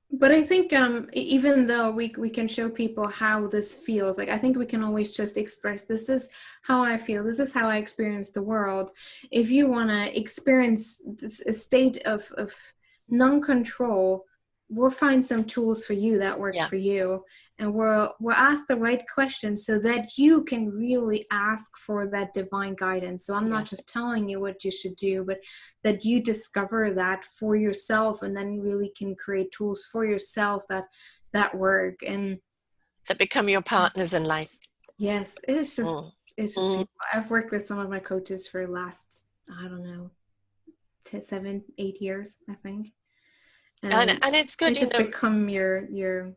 But I think even though we can show people how this feels, like I think we can always just express, this is how I feel, this is how I experience the world. If you want to experience a state of non-control, we'll find some tools for you that work for you. And we'll ask the right questions so that you can really ask for that divine guidance. So I'm not just telling you what you should do, but that you discover that for yourself, and then really can create tools for yourself that work and that become your partners in life. Yes, it's just beautiful. I've worked with some of my coaches for the last, 7-8 years, I think. And it's good, they just become your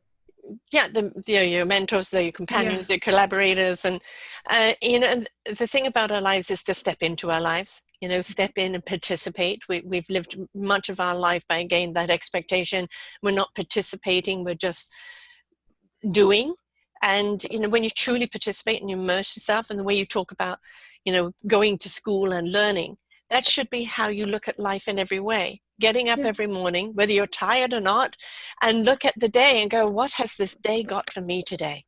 yeah, your mentors, your companions, your collaborators, and the thing about our lives is to step into our lives. Step in and participate. We've lived much of our life by, again, that expectation. We're not participating, we're just doing. And when you truly participate and immerse yourself, and the way you talk about going to school and learning, that should be how you look at life in every way. Getting up every morning, whether you're tired or not, and look at the day and go, what has this day got for me today?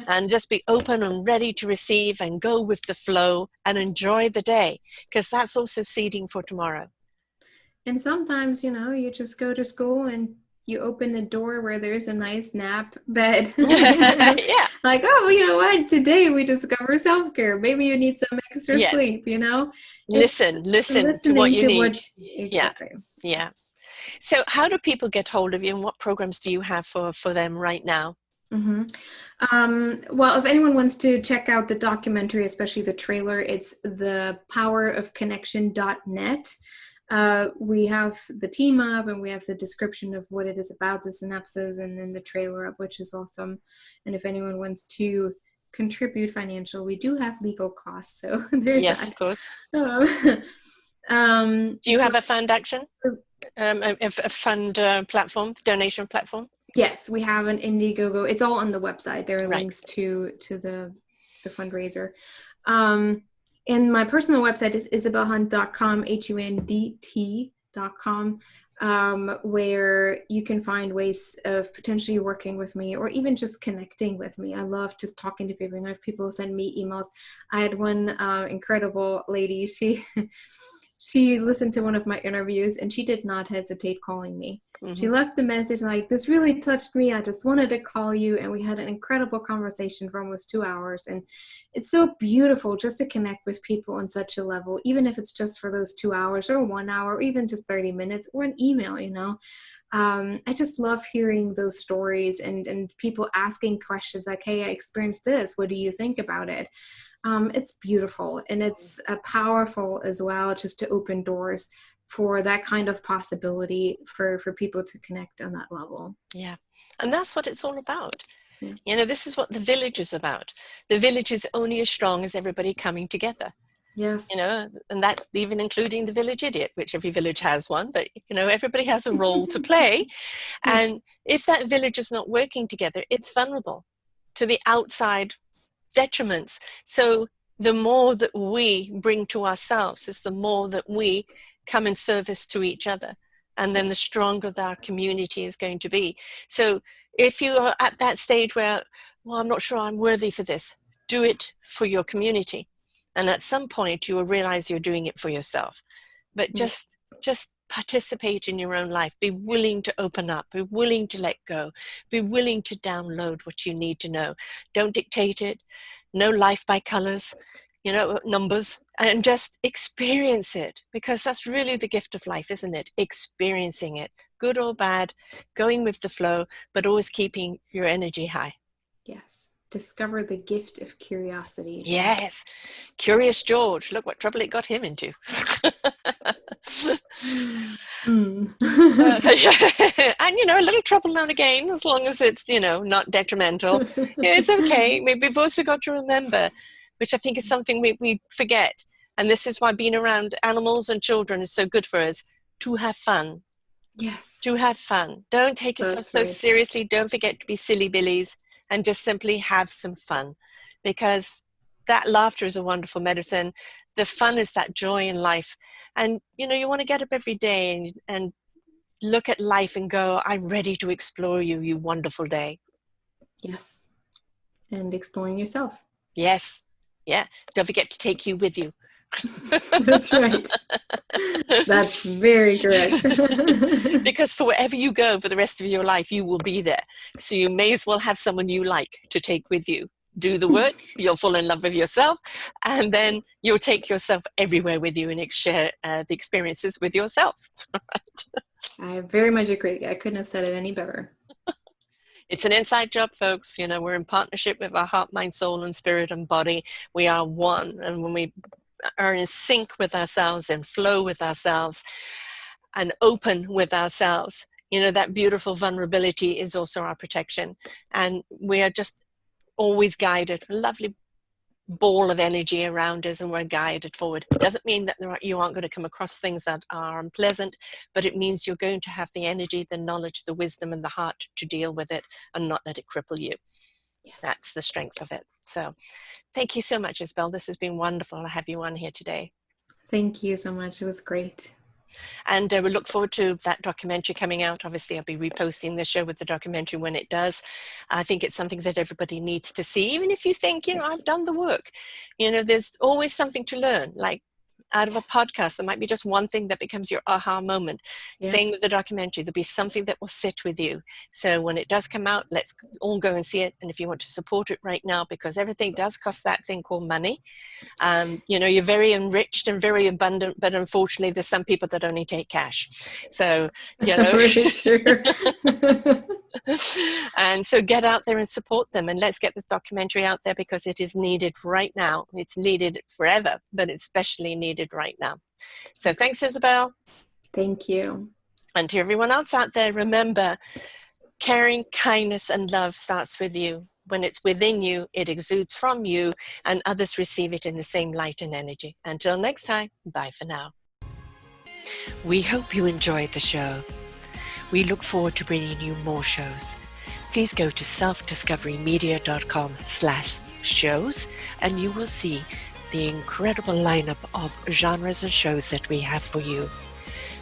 And just be open and ready to receive and go with the flow and enjoy the day, because that's also seeding for tomorrow. And sometimes, you just go to school and you open the door where there's a nice nap bed. Yeah. Like, oh, you know what? Today we discover self-care. Maybe you need some extra sleep, Listen to what you need. Exactly. Yeah. So how do people get hold of you, and what programs do you have for them right now? Well, if anyone wants to check out the documentary, especially the trailer, it's thepowerofconnection.net. We have the team up, and we have the description of what it is about, the synopsis, and then the trailer up, which is awesome. And if anyone wants to contribute financial, we do have legal costs, so there's yes, that. Of course. Do you have a fund action? A fund platform, donation platform? Yes, we have an Indiegogo. It's all on the website. There are links to the fundraiser. And my personal website is isabelhunt.com, HUNDT.com, where you can find ways of potentially working with me, or even just connecting with me. I love just talking to people. If people send me emails. I had one incredible lady. She listened to one of my interviews, and she did not hesitate calling me. She left a message like, this really touched me. I just wanted to call you. And we had an incredible conversation for almost 2 hours. And it's so beautiful just to connect with people on such a level, even if it's just for those 2 hours or 1 hour, or even just 30 minutes or an email, I just love hearing those stories and people asking questions like, hey, I experienced this. What do you think about it? It's beautiful, and it's powerful as well, just to open doors for that kind of possibility for people to connect on that level. Yeah. And that's what it's all about. Yeah. This is what the village is about. The village is only as strong as everybody coming together. Yes. And that's even including the village idiot, which every village has one, but everybody has a role to play. And if that village is not working together, it's vulnerable to the outside detriments. So the more that we bring to ourselves is the more that we come in service to each other, and then the stronger that our community is going to be. So if you are at that stage where, well, I'm not sure I'm worthy for this, do it for your community, and at some point you will realize you're doing it for yourself. But just participate in your own life. Be willing to open up, be willing to let go, be willing to download what you need to know. Don't dictate it. No life by colors, numbers, and just experience it, because that's really the gift of life, isn't it? Experiencing it, good or bad, going with the flow, but always keeping your energy high. Yes. Discover the gift of curiosity. Yes. Curious George. Look what trouble it got him into. And a little trouble now and again, as long as it's not detrimental, it's okay. We've also got to remember, which I think is something we forget, and this is why being around animals and children is so good for us, to have fun. Yes. To have fun. Don't take yourself so seriously. Don't forget to be silly billies, and just simply have some fun, because that laughter is a wonderful medicine. The fun is that joy in life. And, you want to get up every day and look at life and go, I'm ready to explore you, you wonderful day. Yes. And exploring yourself. Yes. Yeah. Don't forget to take you with you. That's right. That's very correct. Because for wherever you go for the rest of your life, you will be there. So you may as well have someone you like to take with you. Do the work, you'll fall in love with yourself, and then you'll take yourself everywhere with you and share the experiences with yourself. I very much agree. I couldn't have said it any better. It's an inside job, folks. We're in partnership with our heart, mind, soul, and spirit and body. We are one. And when we are in sync with ourselves and flow with ourselves and open with ourselves, You know, that beautiful vulnerability is also our protection. And we are just always guided, a lovely ball of energy around us, and we're guided forward. It doesn't mean that you aren't going to come across things that are unpleasant, but it means you're going to have the energy, the knowledge, the wisdom, and the heart to deal with it and not let it cripple you. Yes. That's the strength of it. So thank you so much, Isabel. This has been wonderful to have you on here today. Thank you so much. It was great. And we look forward to that documentary coming out. Obviously, I'll be reposting the show with the documentary when it does. I think it's something that everybody needs to see, even if you think, you know, I've done the work. You know, there's always something to learn. Like out of a podcast, there might be just one thing that becomes your aha moment. Yeah. Same with the documentary, there'll be something that will sit with you. So when it does come out, let's all go and see it. And if you want to support it right now, because everything does cost that thing called money. You know, you're very enriched and very abundant, but unfortunately there's some people that only take cash. So, you know, Very true. and so get out there and support them, and let's get this documentary out there, because it is needed right now. It's needed forever, but it's especially needed right now. So thanks, Isabel. Thank you. And to everyone else out there, remember, caring, kindness, and love starts with you. When it's within you, it exudes from you, and others receive it in the same light and energy. Until next time, bye for now. We hope you enjoyed the show. We look forward to bringing you more shows. Please go to selfdiscoverymedia.com/shows, and you will see the incredible lineup of genres and shows that we have for you.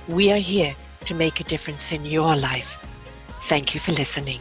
We are here to make a difference in your life. Thank you for listening.